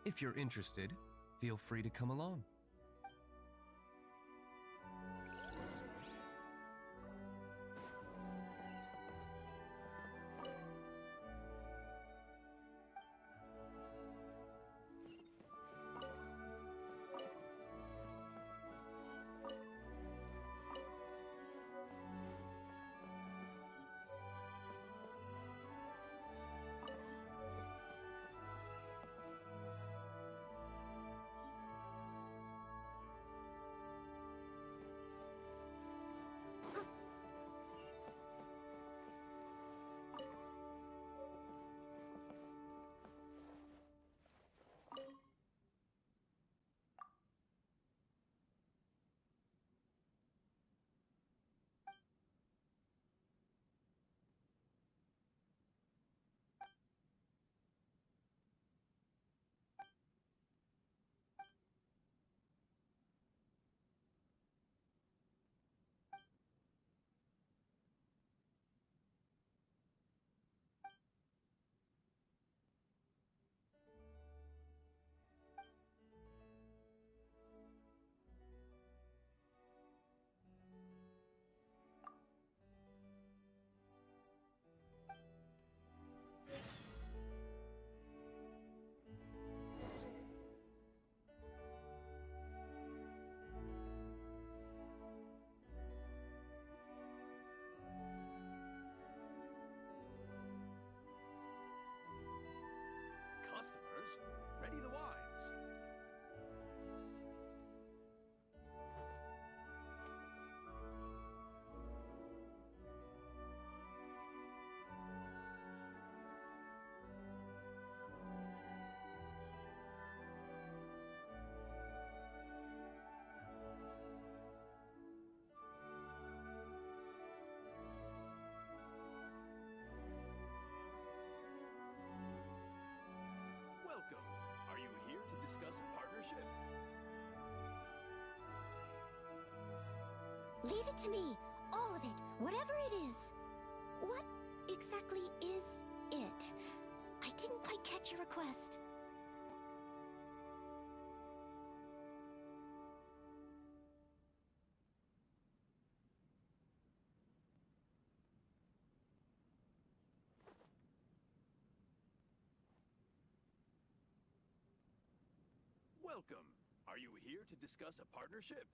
If you're interested, feel free to come along. Customers, ready the wines. Welcome. Are you here to discuss a partnership? Leave it to me. All of it. Whatever it is. What exactly is it? I didn't quite catch your request. Welcome. Are you here to discuss a partnership?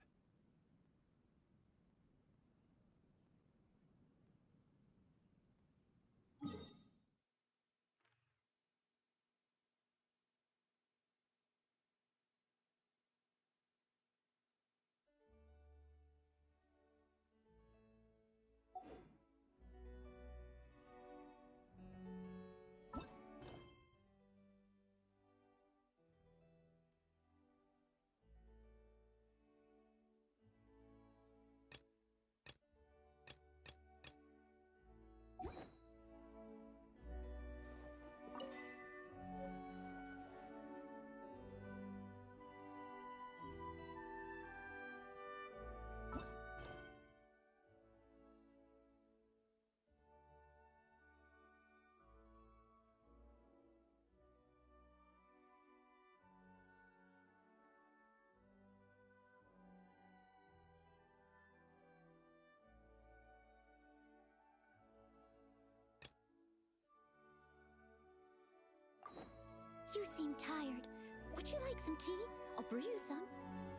You seem tired. Would you like some tea? I'll brew you some.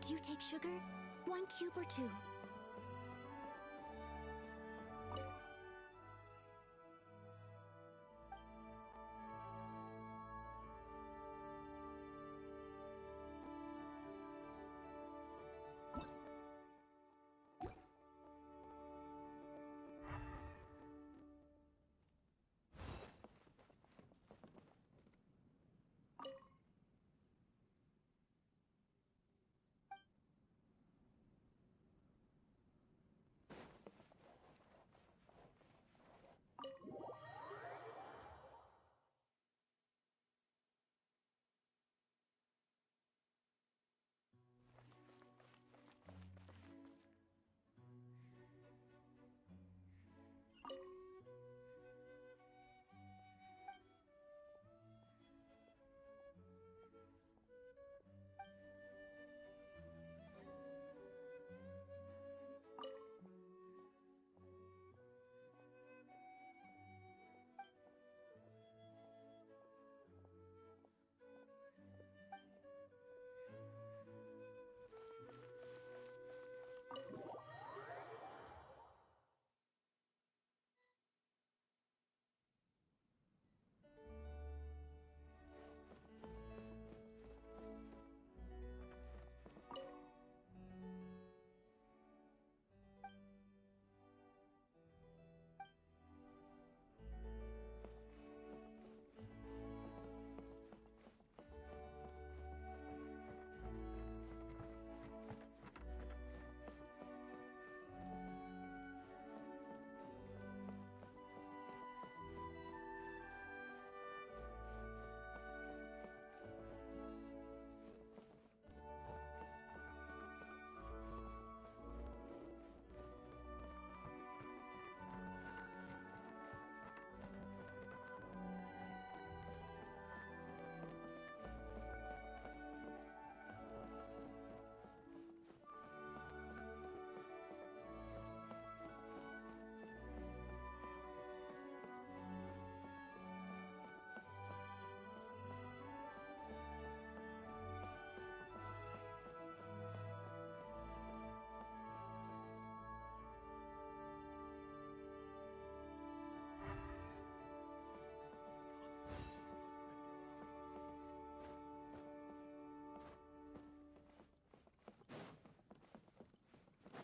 Do you take sugar? 1 cube or 2?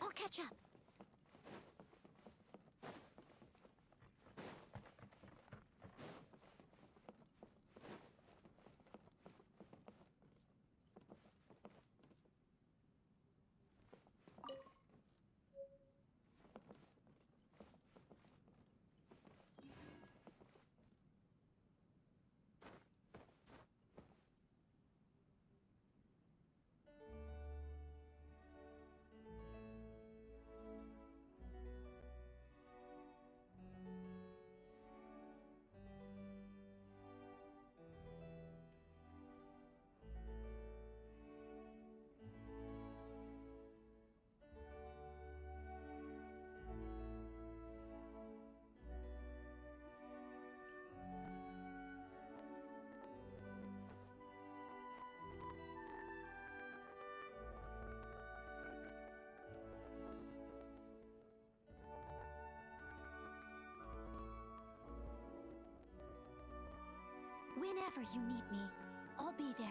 I'll catch up. Whenever you need me, I'll be there.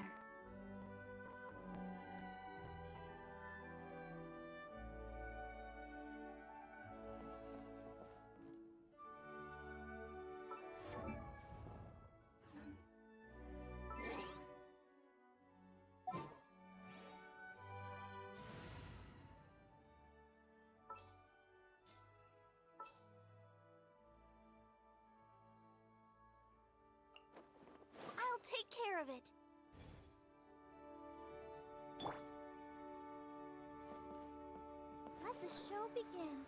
I'll take care of it. Let the show begin.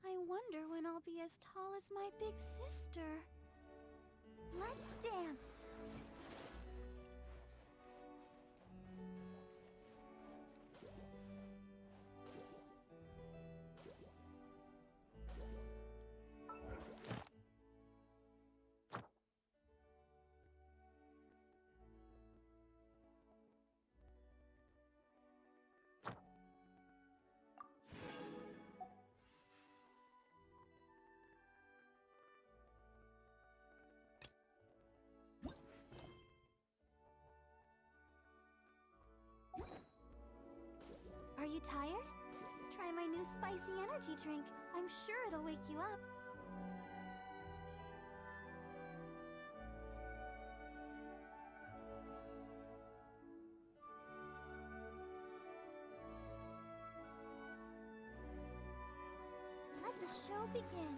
I wonder when I'll be as tall as my big sister. Let's dance. Are you tired? Try my new spicy energy drink. I'm sure it'll wake you up. Let the show begin.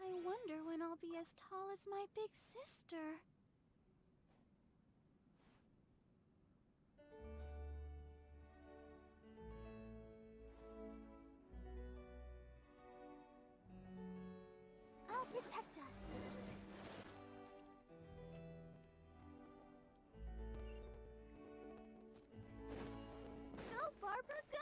I wonder when I'll be as tall as my big sister. I'll protect us. Go, Barbara, go!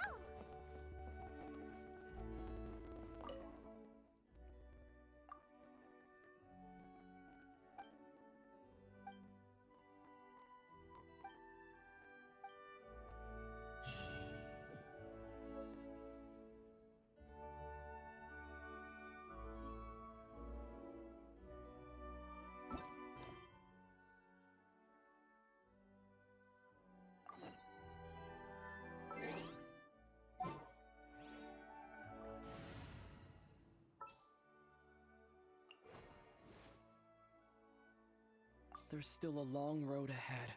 There's still a long road ahead.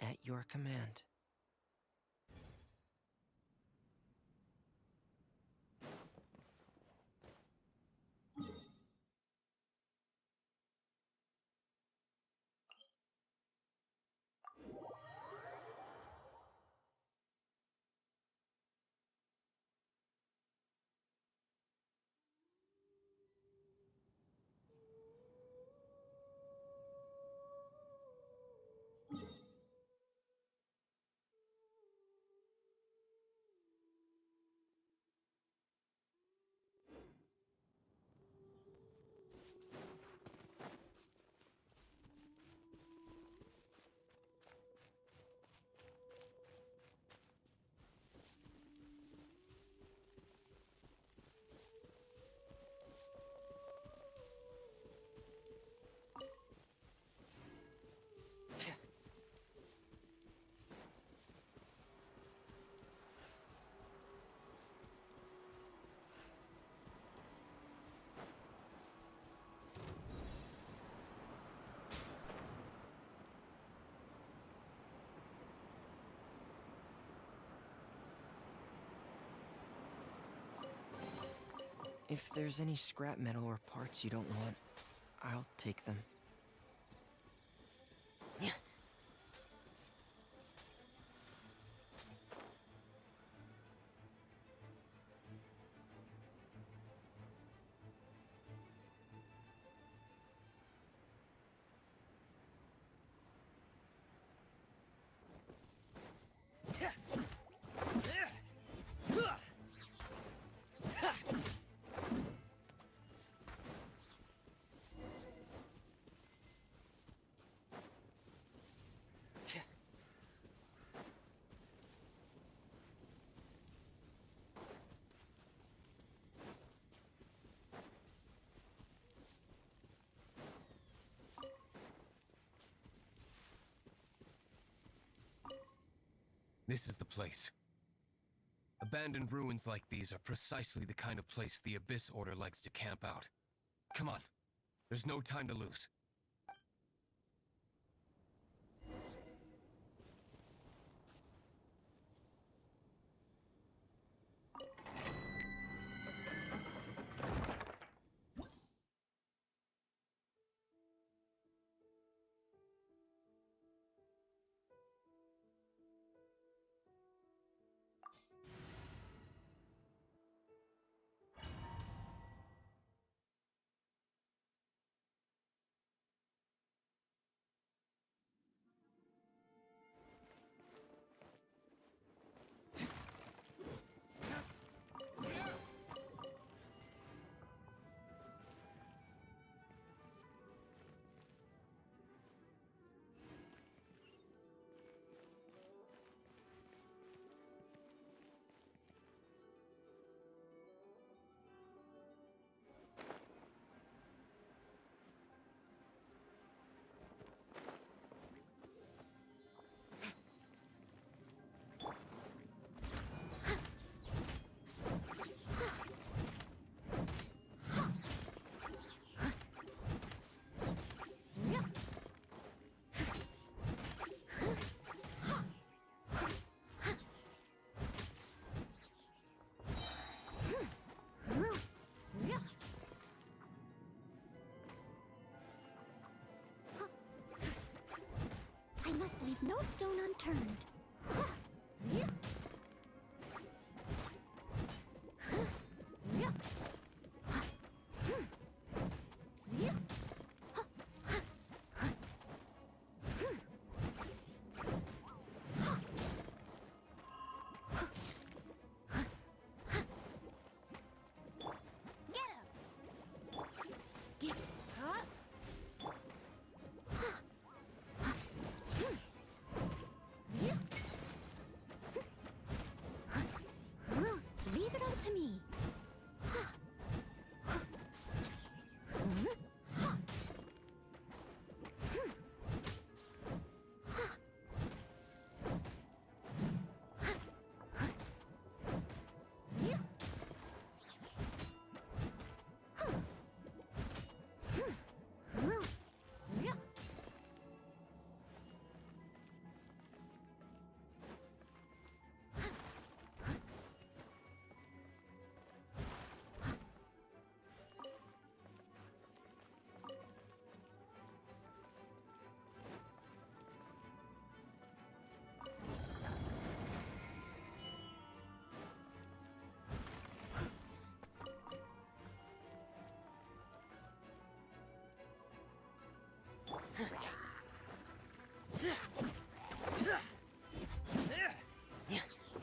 At your command. If there's any scrap metal or parts you don't want, I'll take them. This is the place. Abandoned ruins like these are precisely the kind of place the Abyss Order likes to camp out. Come on. There's no time to lose. I must leave no stone unturned. Leave it all to me.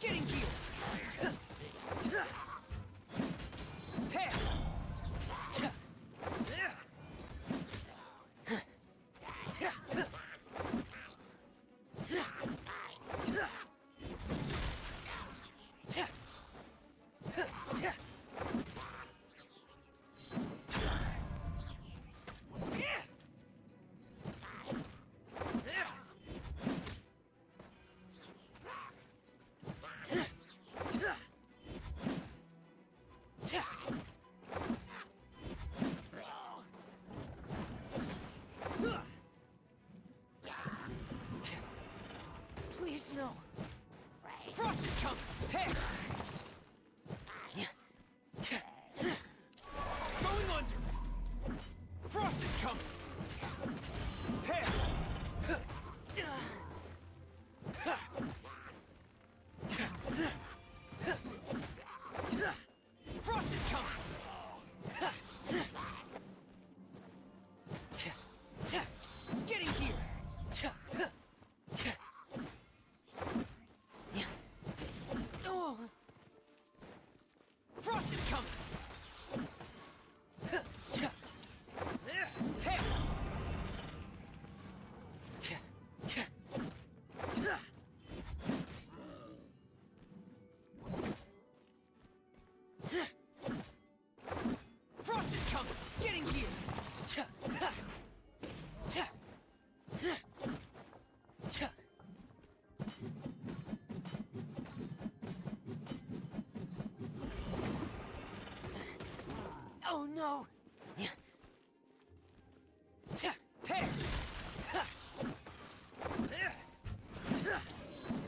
Getting you!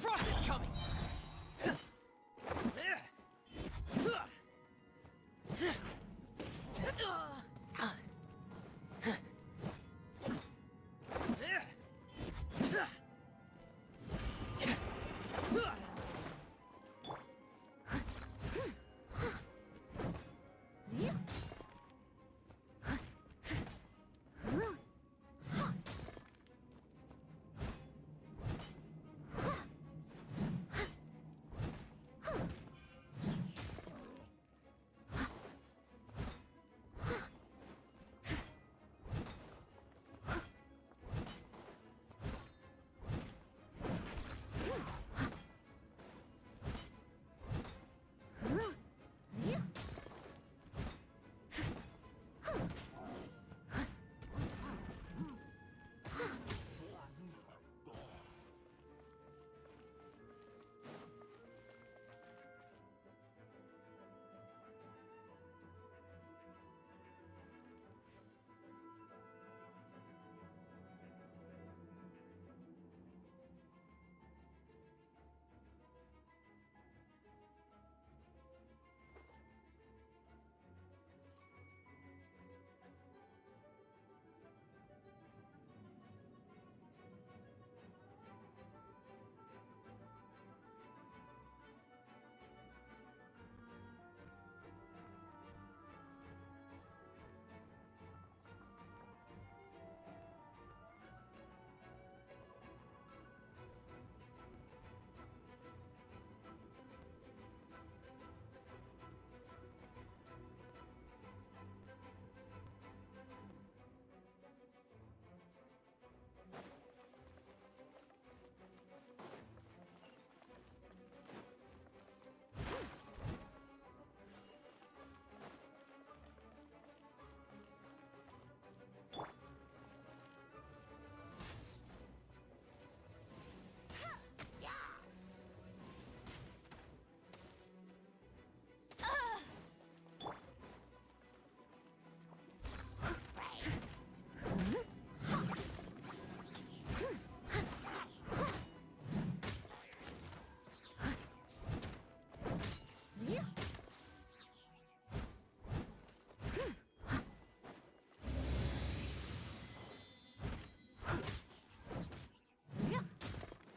Frost is coming!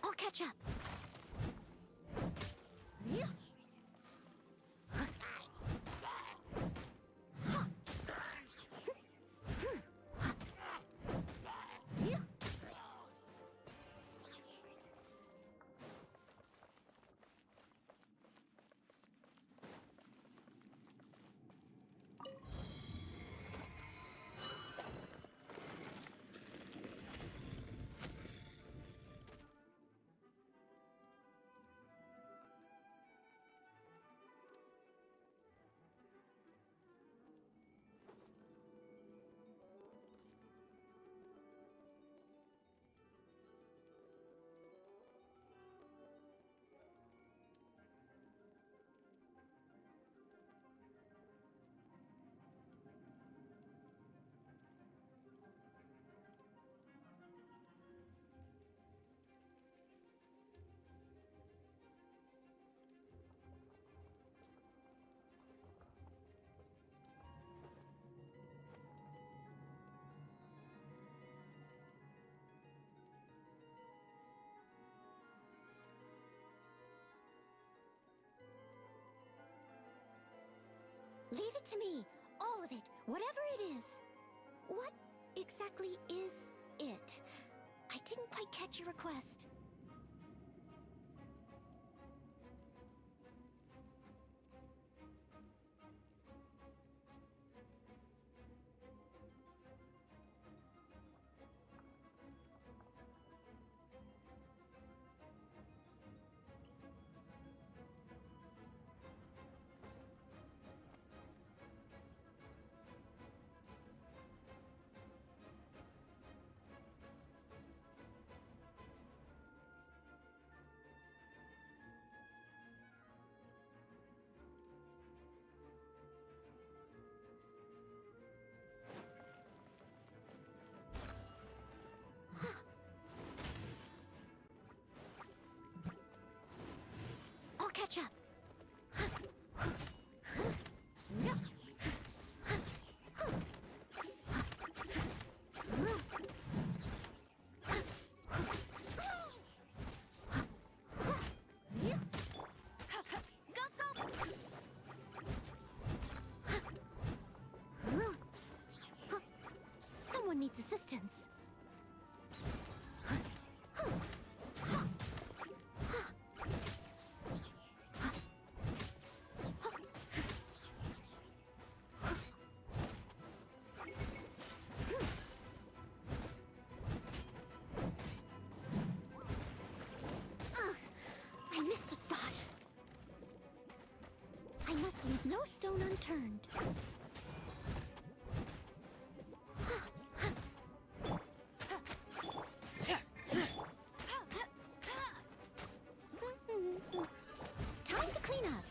I'll catch up. Leave it to me. All of it. Whatever it is. What exactly is it? I didn't quite catch your request. needs assistance. I missed a spot. I must leave no stone unturned. Time to clean up.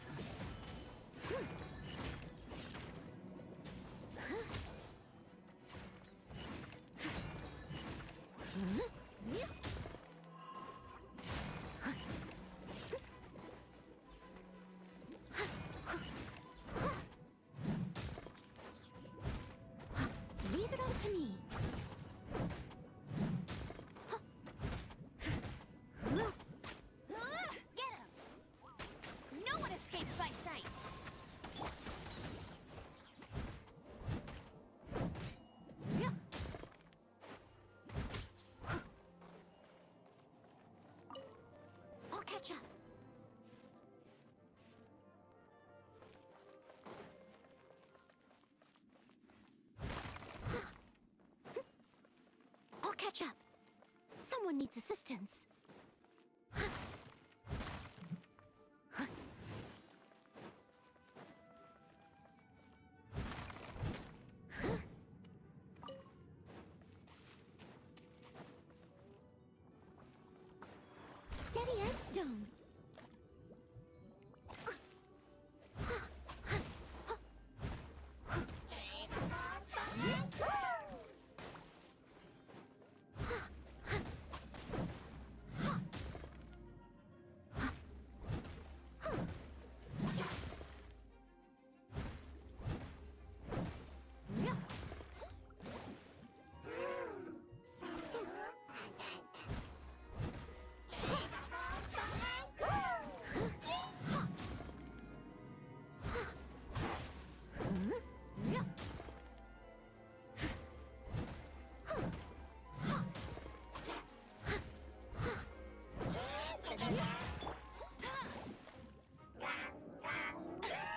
Leave it all to me. Get him! No one escapes my sights! I'll catch up. I'll catch up. Someone needs assistance. Steady as stone.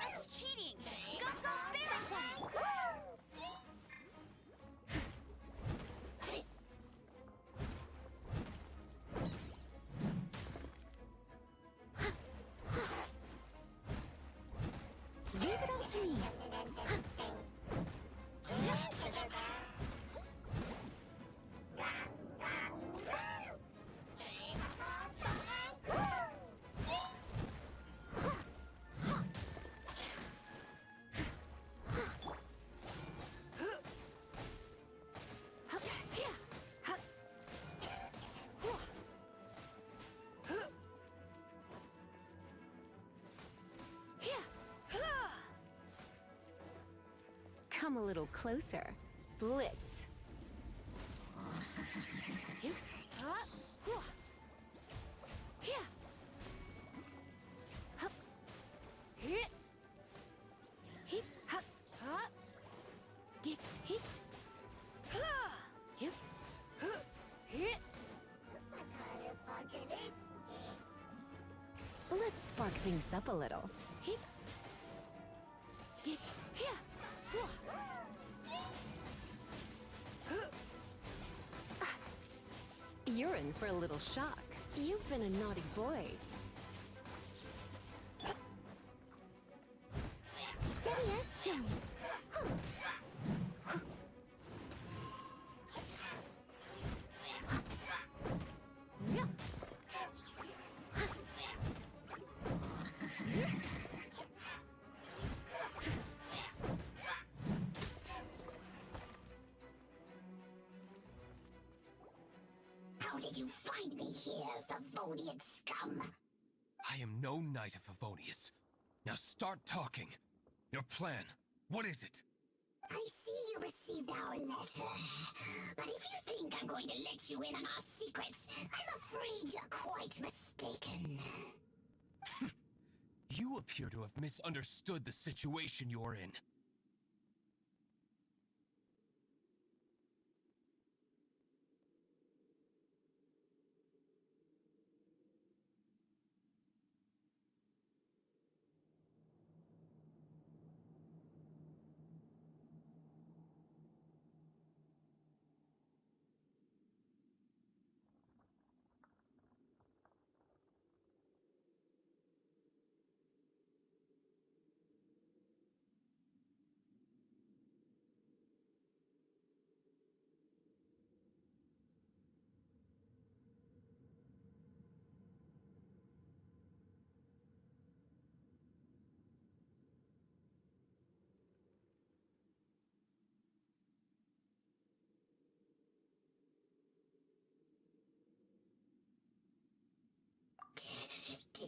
That's cheating! Go, go, Barracuda! Leave it all to me. Come a little closer. Blitz. Let's spark things up a little. You're in for a little shock. You've been a naughty boy. Steady as stone. How did you find me here, Favonian scum? I am no knight of Favonius. Now start talking. Your plan, what is it? I see you received our letter. But if you think I'm going to let you in on our secrets, I'm afraid you're quite mistaken. You appear to have misunderstood the situation you're in.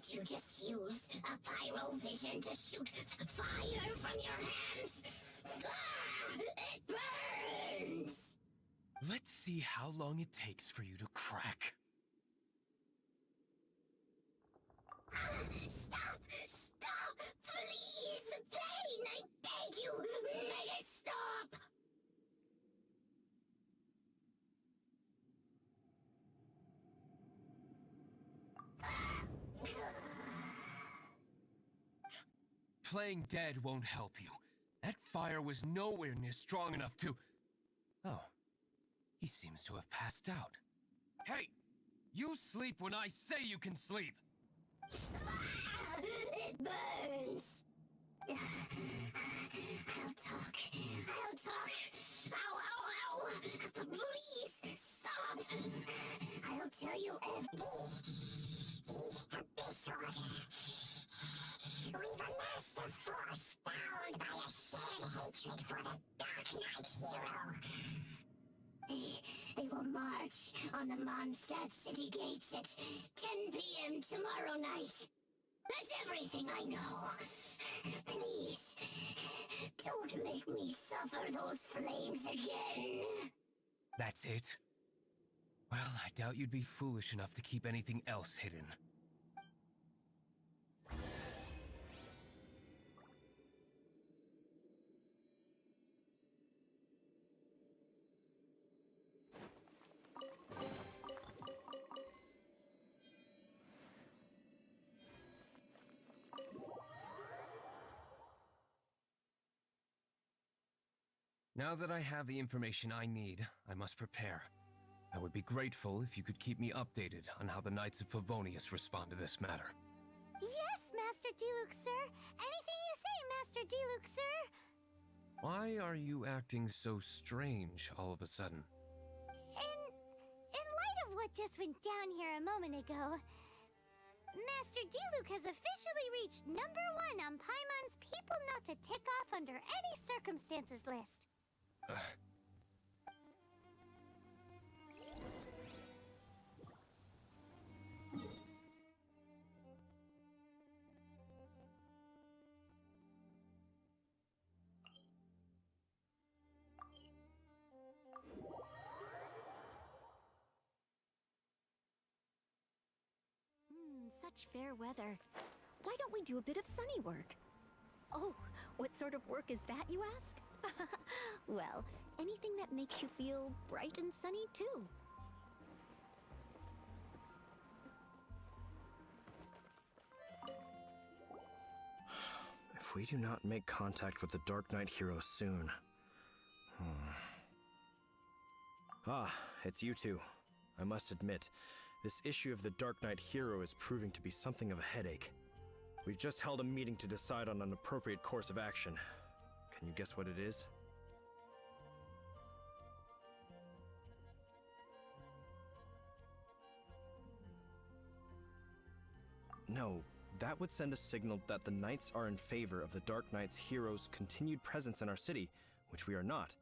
Can't you just use a pyrovision to shoot fire from your hands? Ah, it burns! Let's see how long it takes for you to crack. Stop! Stop! Please! Pain, I beg you! Make it stop! Playing dead won't help you. That fire was nowhere near strong enough to... Oh. He seems to have passed out. Hey! You sleep when I say you can sleep! It burns! I'll talk. I'll talk. Ow, ow, ow! Please, stop! I'll tell you the Abyss Order. We've amassed a force bound by a shared hatred for the Dark Knight hero. They will march on the Mondstadt city gates at 10 p.m. tomorrow night. That's everything I know. Please, don't make me suffer those flames again. That's it? Well, I doubt you'd be foolish enough to keep anything else hidden. Now that I have the information I need, I must prepare. I would be grateful if you could keep me updated on how the Knights of Favonius respond to this matter. Yes, Master Diluc, sir. Anything you say, Master Diluc, sir. Why are you acting so strange all of a sudden? In light of what just went down here a moment ago, Master Diluc has officially reached #1 on Paimon's people not to tick off under any circumstances list. Such fair weather. Why don't we do a bit of sunny work? Oh, what sort of work is that, you ask? Well, anything that makes you feel bright and sunny, too. If we do not make contact with the Dark Knight hero soon... Ah, it's you two. I must admit, this issue of the Dark Knight hero is proving to be something of a headache. We've just held a meeting to decide on an appropriate course of action. Can you guess what it is? No, that would send a signal that the Knights are in favor of the Dark Knight's hero's continued presence in our city, which we are not.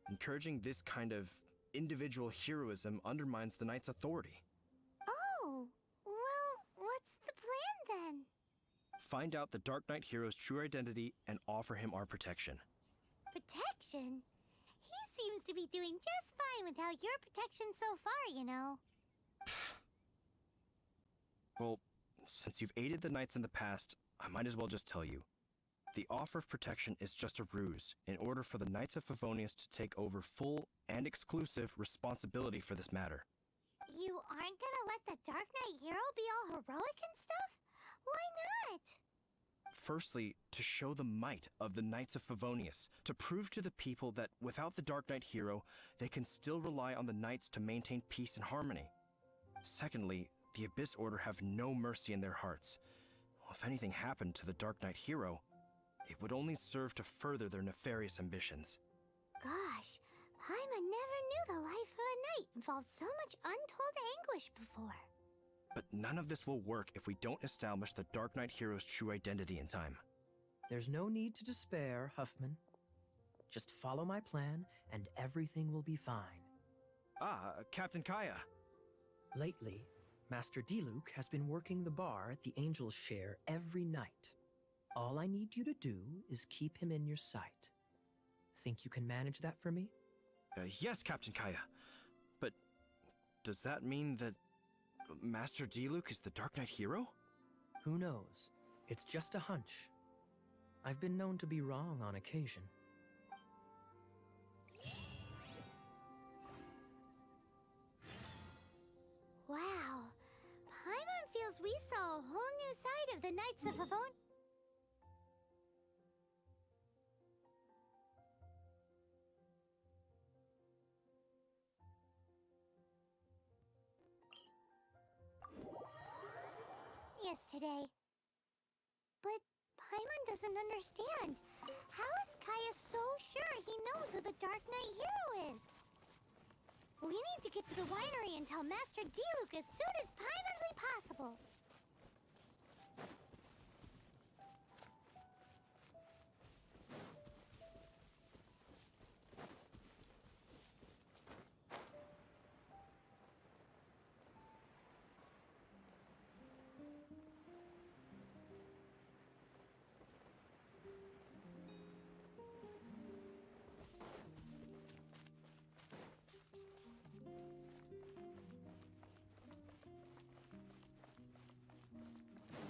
Encouraging this kind of individual heroism undermines the Knights' authority. Oh, well, what's the plan then? Find out the Dark Knight hero's true identity and offer him our protection. Protection? He seems to be doing just fine without your protection so far, you know. Well, since you've aided the Knights in the past, I might as well just tell you. The offer of protection is just a ruse in order for the Knights of Favonius to take over full and exclusive responsibility for this matter. You aren't gonna let the Dark Knight hero be all heroic and stuff? Why not? Firstly, to show the might of the Knights of Favonius, to prove to the people that without the Dark Knight hero, they can still rely on the Knights to maintain peace and harmony. Secondly, the Abyss Order have no mercy in their hearts. If anything happened to the Dark Knight hero, it would only serve to further their nefarious ambitions. Gosh, Paimon never knew the life of a knight involved so much untold anguish before. But none of this will work if we don't establish the Dark Knight hero's true identity in time. There's no need to despair, Huffman. Just follow my plan, and everything will be fine. Ah, Captain Kaya. Lately, Master Diluc has been working the bar at the Angel's Share every night. All I need you to do is keep him in your sight. Think you can manage that for me? Yes, Captain Kaya. But does that mean that Master Diluc is the Dark Knight hero? Who knows? It's just a hunch. I've been known to be wrong on occasion. Wow. Paimon feels we saw a whole new side of the Knights of Favon. Yesterday. But Paimon doesn't understand. How is Kaya so sure he knows who the Dark Knight hero is? We need to get to the winery and tell Master Diluc as soon as Paimonly possible.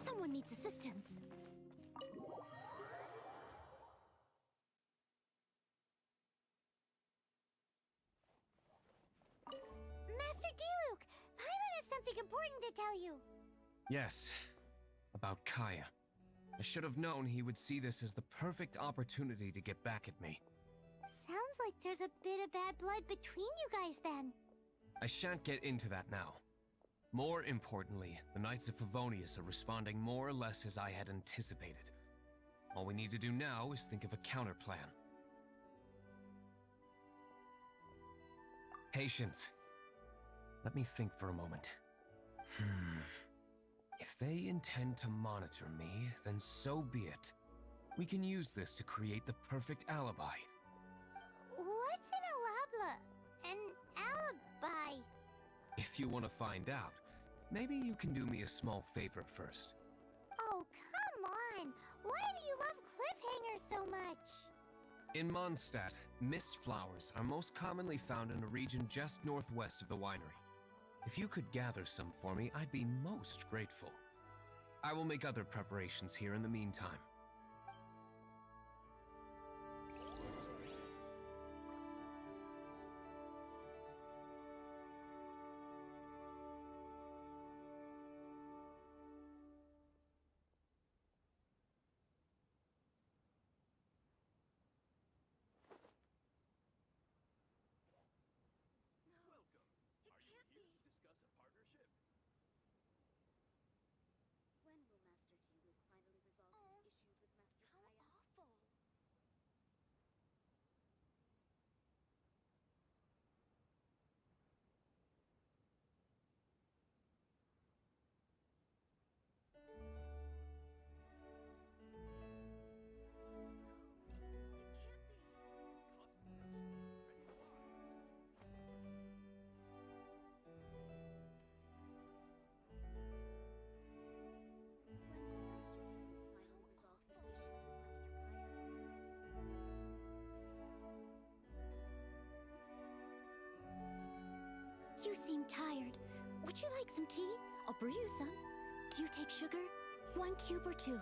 Someone needs assistance. Master Diluc! Paimon has something important to tell you. Yes, about Kaya. I should have known he would see this as the perfect opportunity to get back at me. Sounds like there's a bit of bad blood between you guys then. I shan't get into that now. More importantly, the Knights of Favonius are responding more or less as I had anticipated. All we need to do now is think of a counterplan. Patience. Let me think for a moment. If they intend to monitor me, then so be it. We can use this to create the perfect alibi. What's an alibi? If you want to find out, maybe you can do me a small favor first. Oh, come on! Why do you love cliffhangers so much? In Mondstadt, mist flowers are most commonly found in a region just northwest of the winery. If you could gather some for me, I'd be most grateful. I will make other preparations here in the meantime. You seem tired. Would you like some tea? I'll brew you some. Do you take sugar? 1 cube or 2?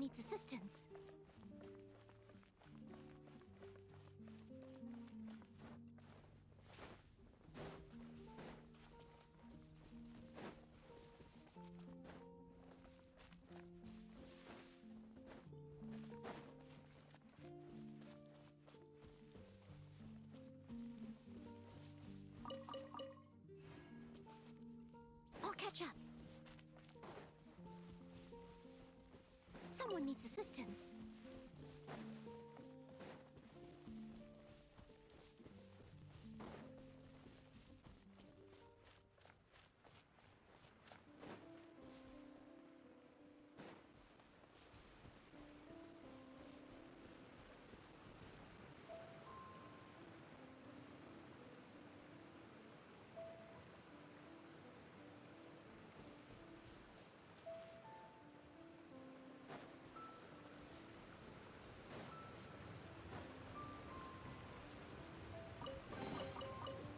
needs assistance. I'll catch up. Someone needs assistance.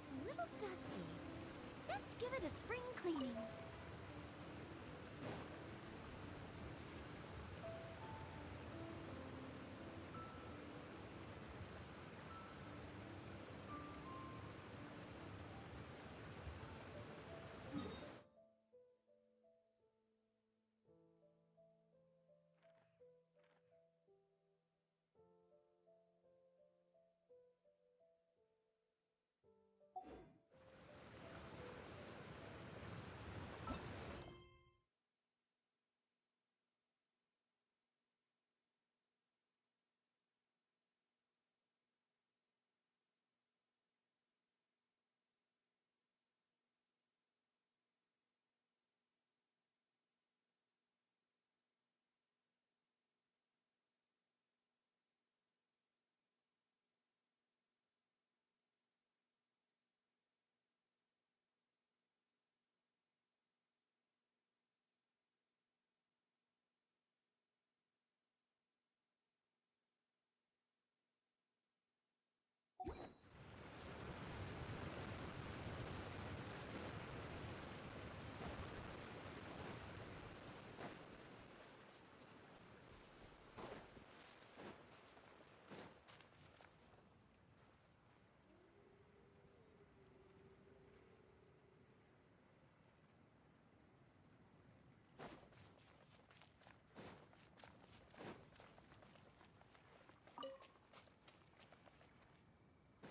A little dusty. Best give it a spring cleaning.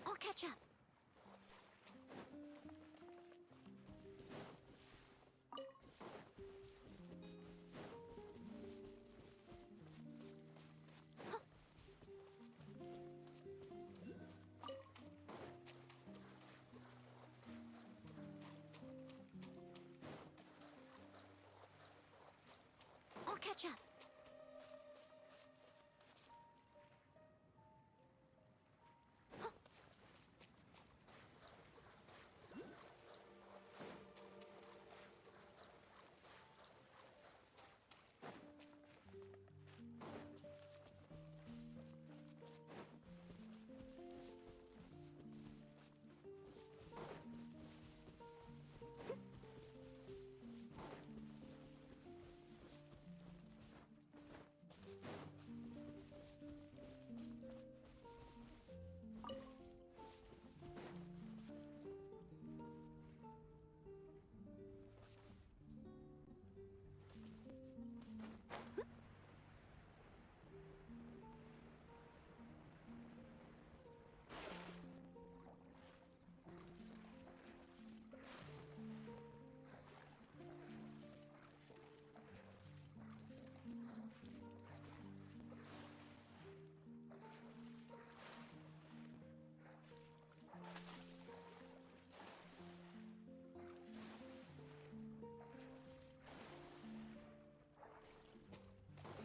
I'll catch up. I'll catch up.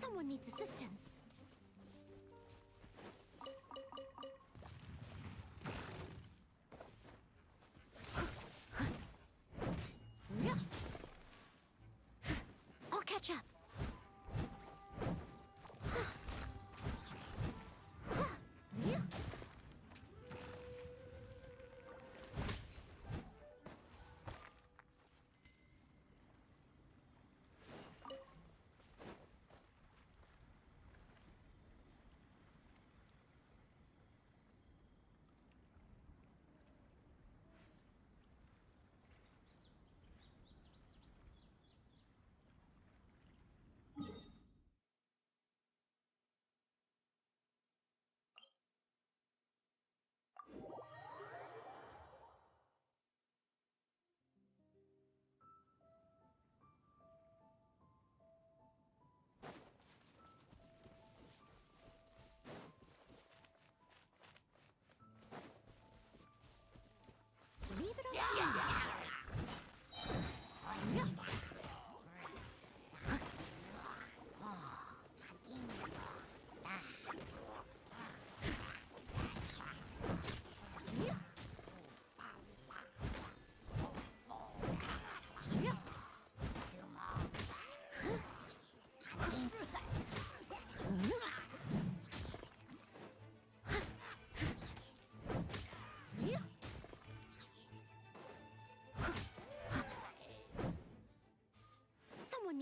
Someone needs assistance. I'll catch up.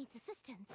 needs assistance.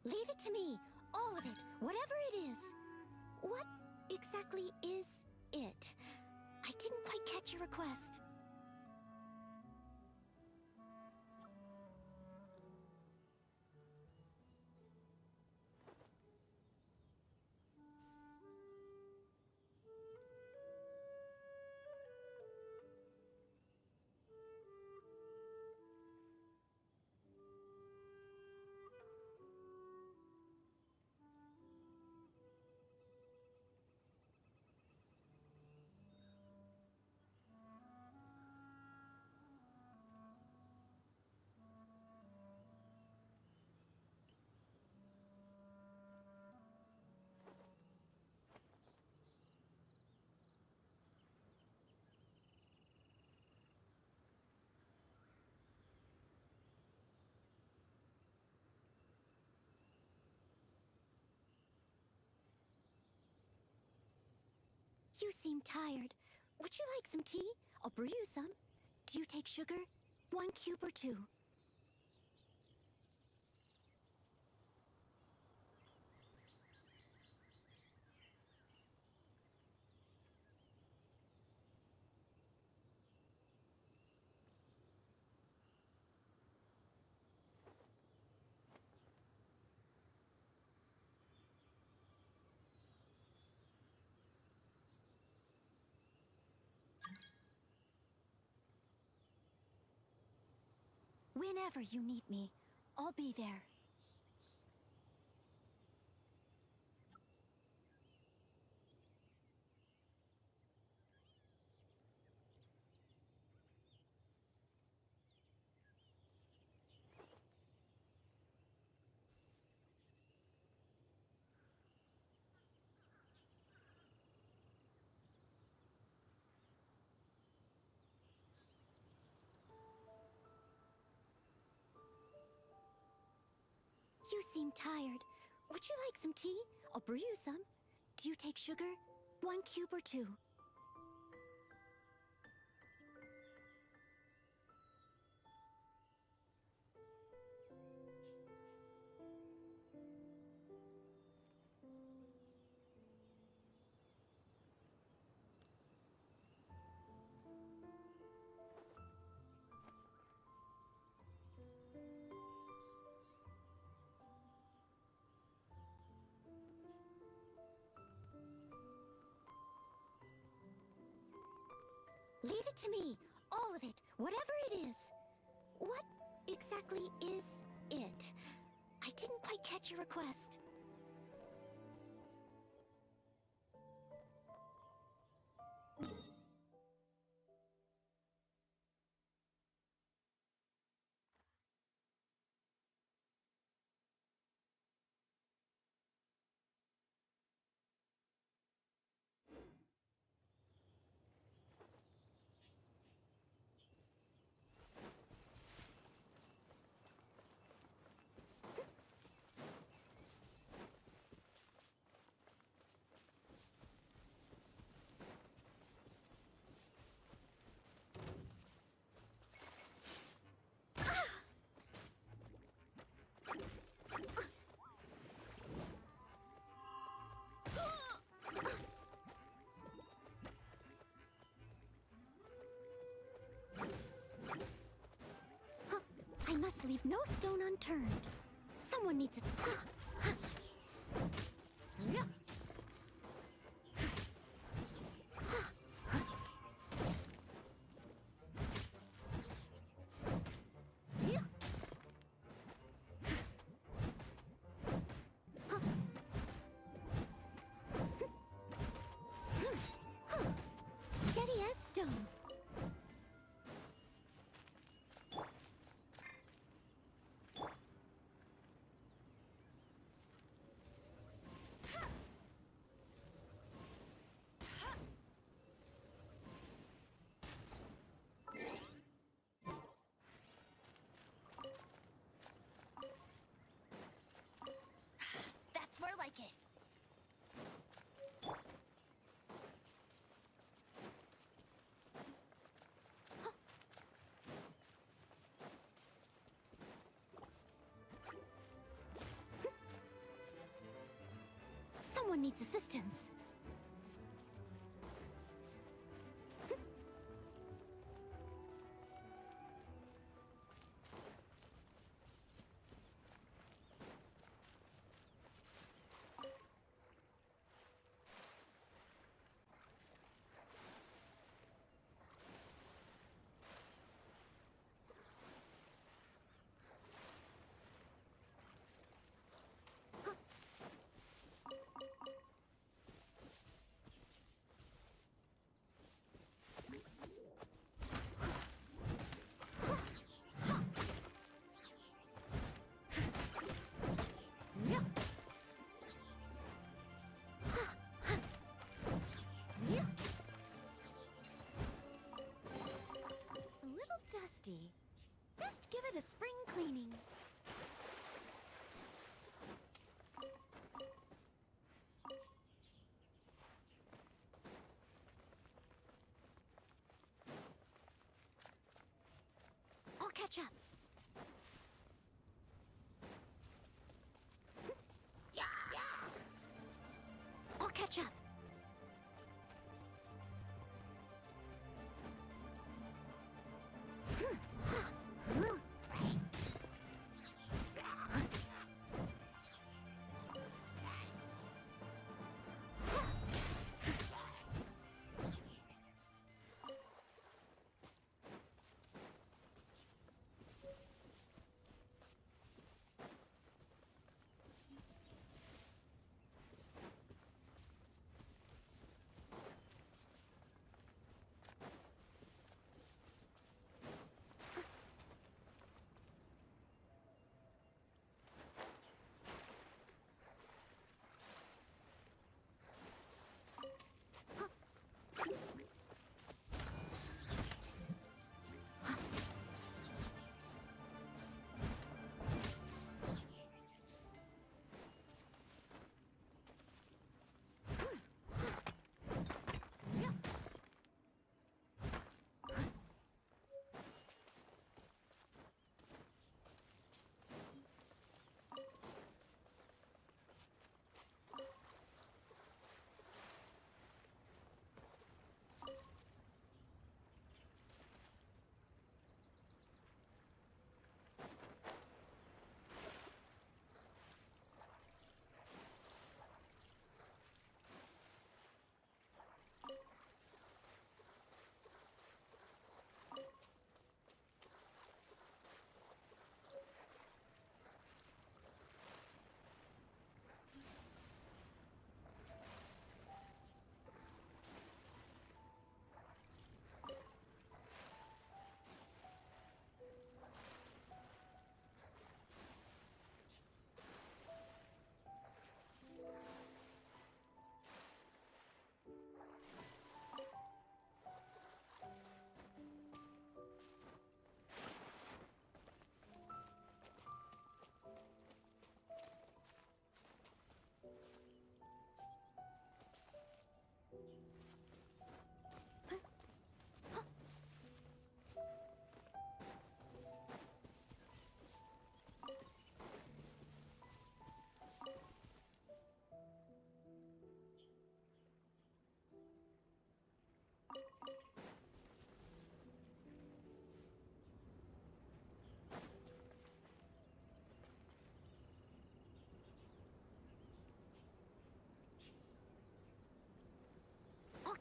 Leave it to me. All of it. Whatever it is. What exactly is it? I didn't quite catch your request. You seem tired. Would you like some tea? I'll brew you some. Do you take sugar? 1 cube or 2? Whenever you need me, I'll be there. You seem tired. Would you like some tea? I'll brew you some. Do you take sugar? 1 cube or 2? Leave it to me. All of it. Whatever it is. What exactly is it? I didn't quite catch your request. leave no stone unturned. Someone needs to... Steady as stone. That's more like it. Someone needs assistance. A little dusty. Best give it a spring cleaning. I'll catch up. I'll catch up.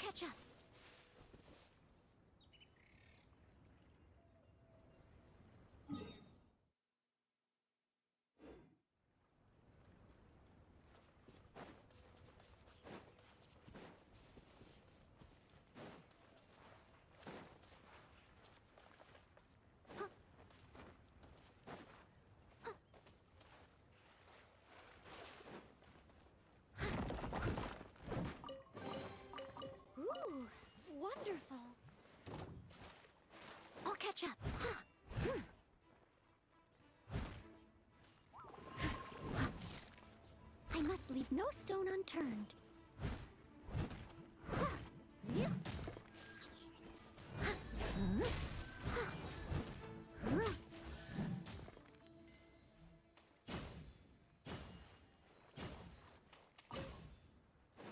catch up. Ooh, wonderful. I'll catch up. I must leave no stone unturned.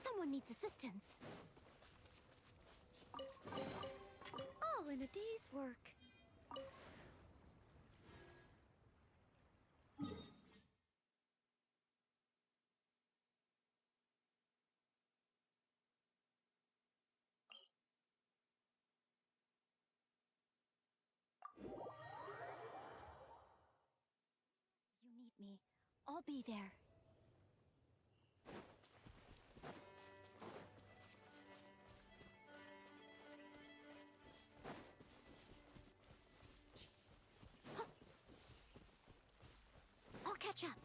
Someone needs assistance. All in a day's work. You need me. I'll be there. I'll catch up.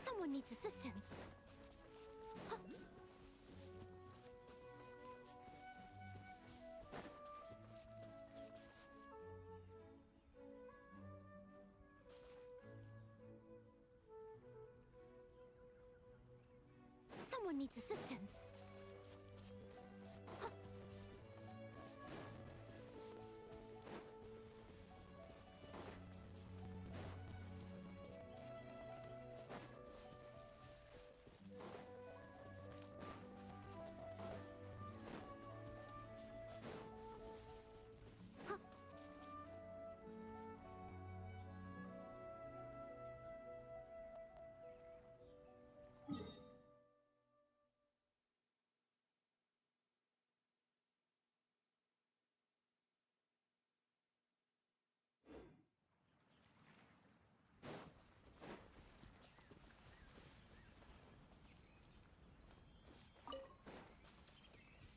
Someone needs assistance. Someone needs assistance.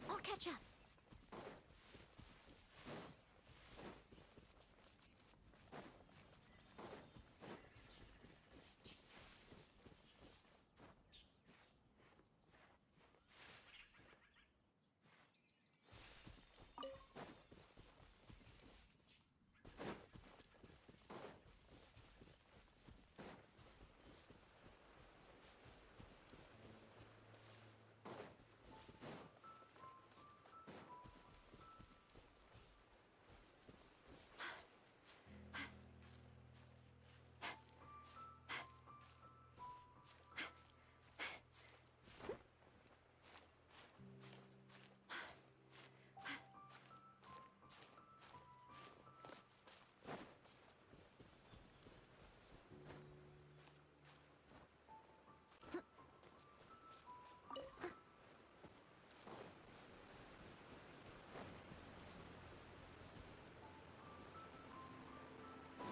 I'll catch up.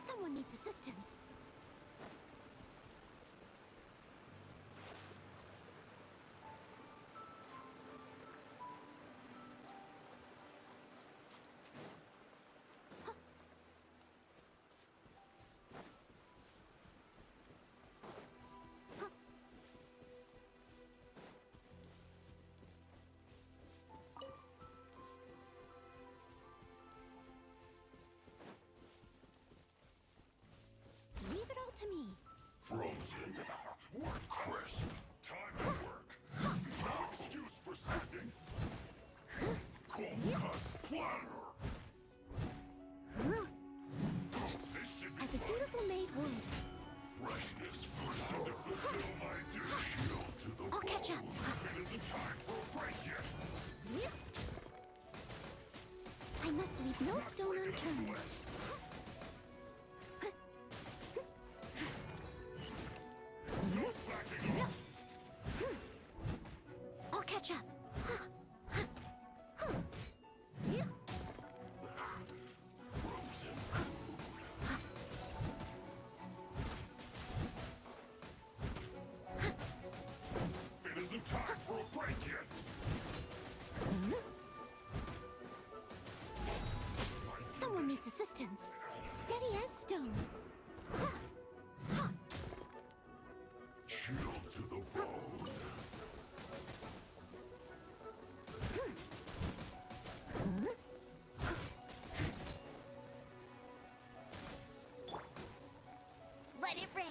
Someone needs assistance. Leave it all to me. Frozen. Work crisp. Time to work. No excuse for slacking. Cold cut platter. This should be As a fun. dutiful maid would. Freshness pushing to fulfill my duty. Shield to the I'll catch up. bone. It isn't time for a break yet. I must leave no stone unturned. I'll catch up. It isn't time for a break yet. Someone needs assistance. Steady as stone. Chill to the bone. Let it rain.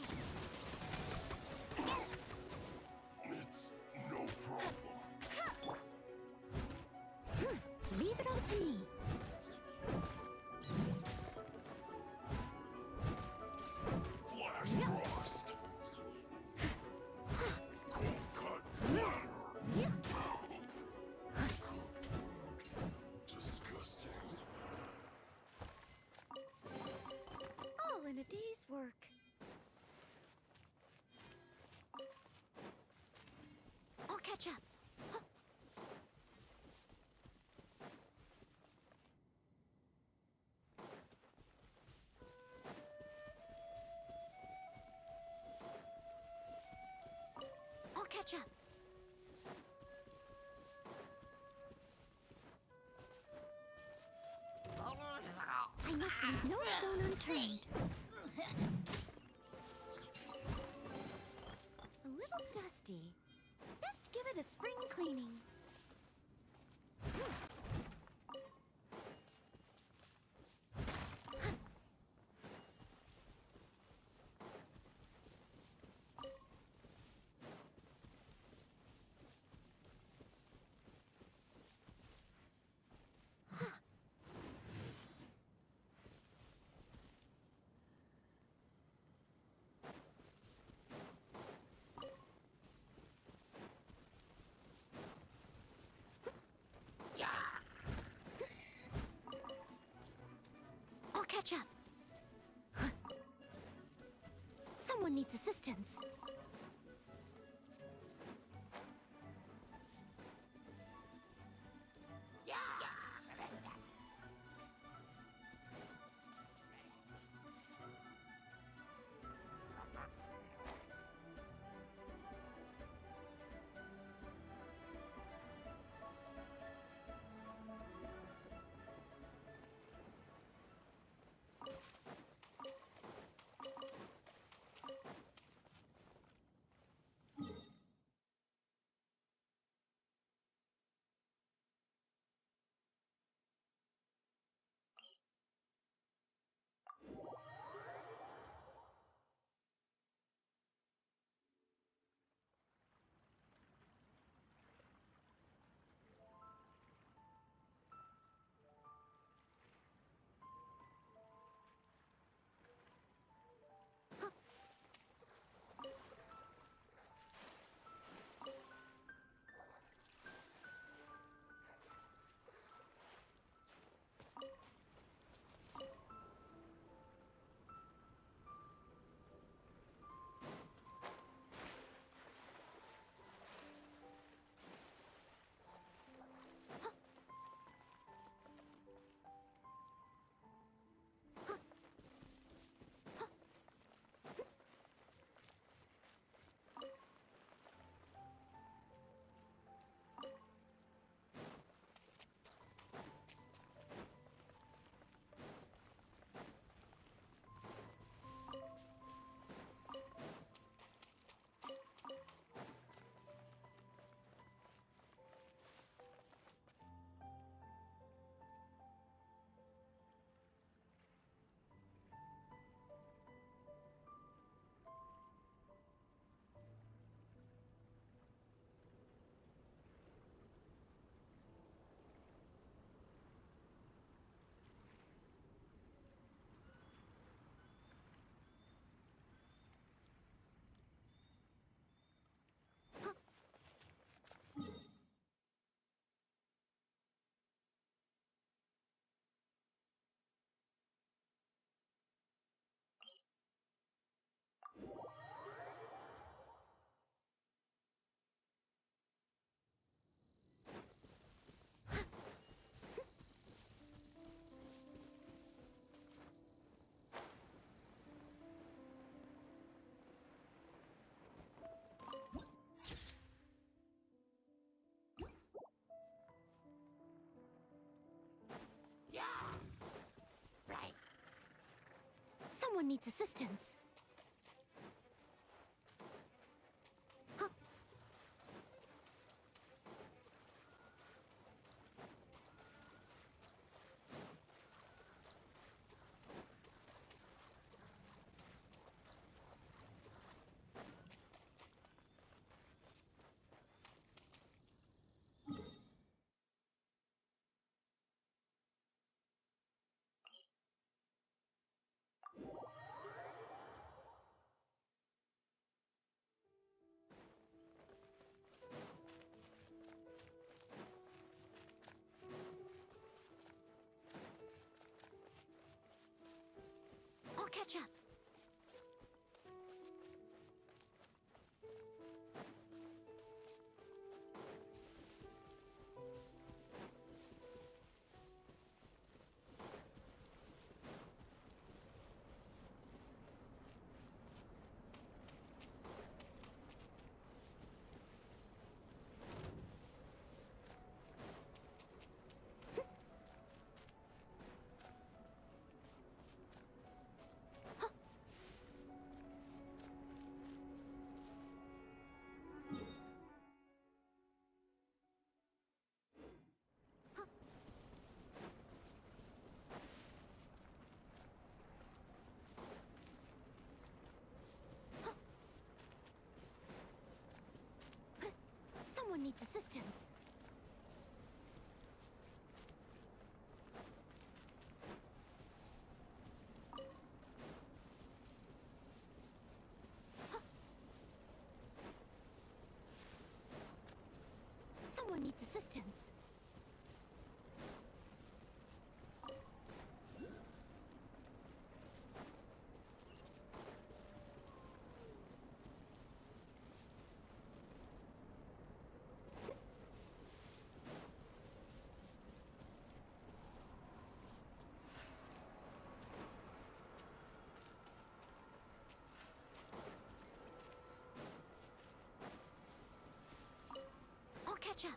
It's no problem. Leave it all to me. Flash frost. Cold cut water. Cooked food. Disgusting. All in a day's work. I'll catch up. I'll catch up. I must leave no stone unturned. A little dusty. Best give it a spring cleaning. I'll catch up. Someone needs assistance. Someone needs assistance. I'll catch up. Someone needs assistance. Someone needs assistance. I'll catch up.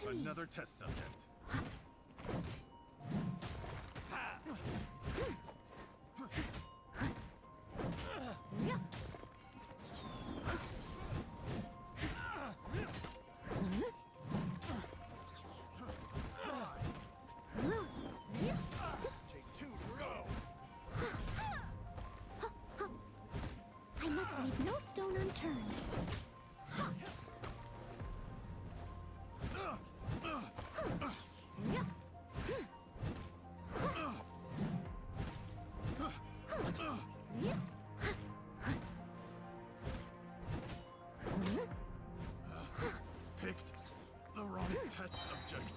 to me. Another test subject. I must leave no stone unturned. Picked the wrong test subject.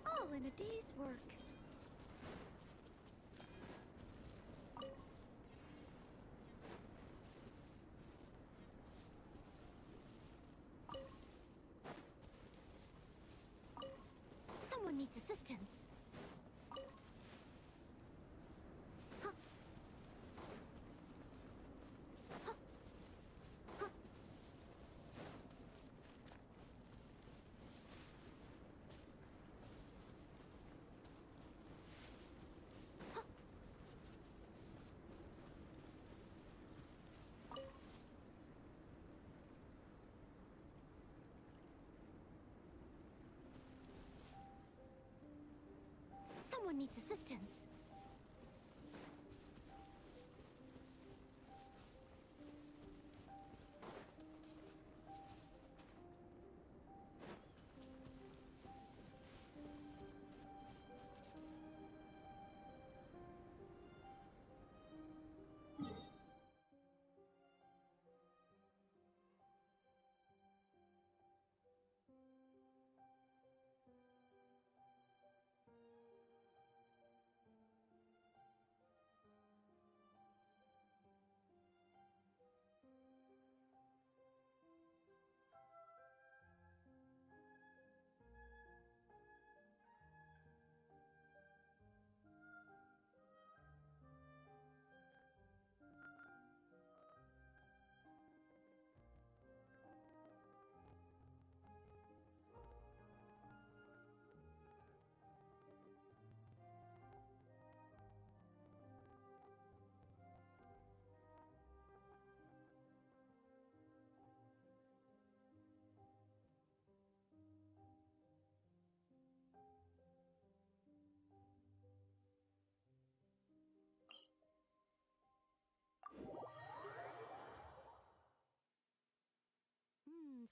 All in a day's work. Someone needs assistance. Someone needs assistance.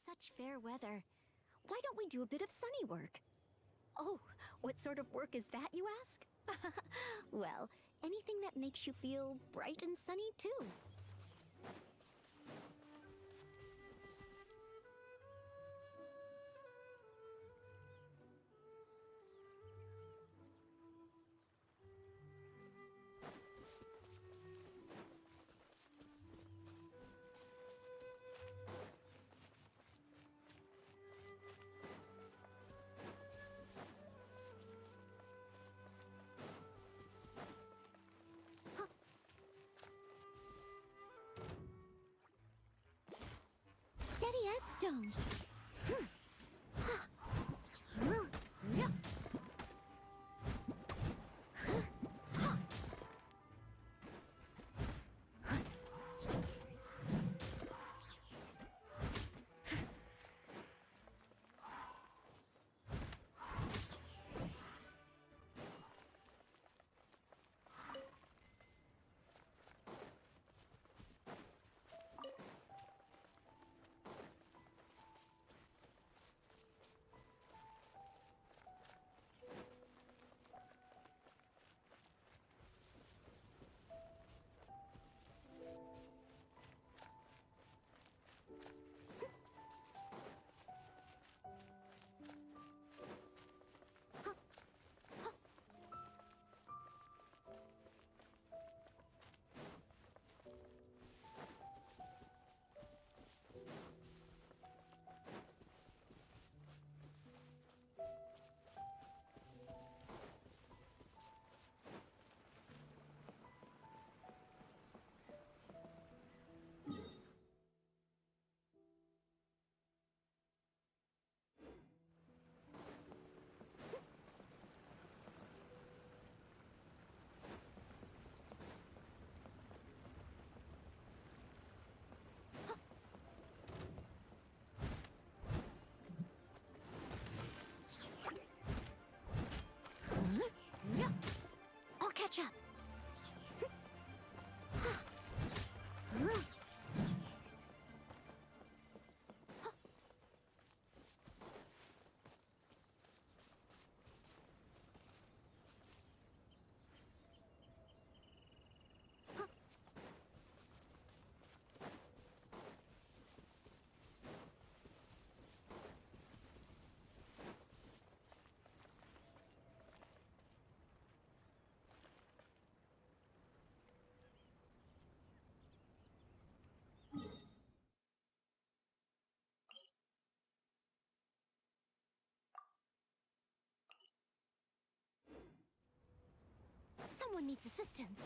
Such fair weather. Why don't we do a bit of sunny work? Oh, what sort of work is that, you ask? Well, anything that makes you feel bright and sunny, too. Steady as stone. Someone needs assistance.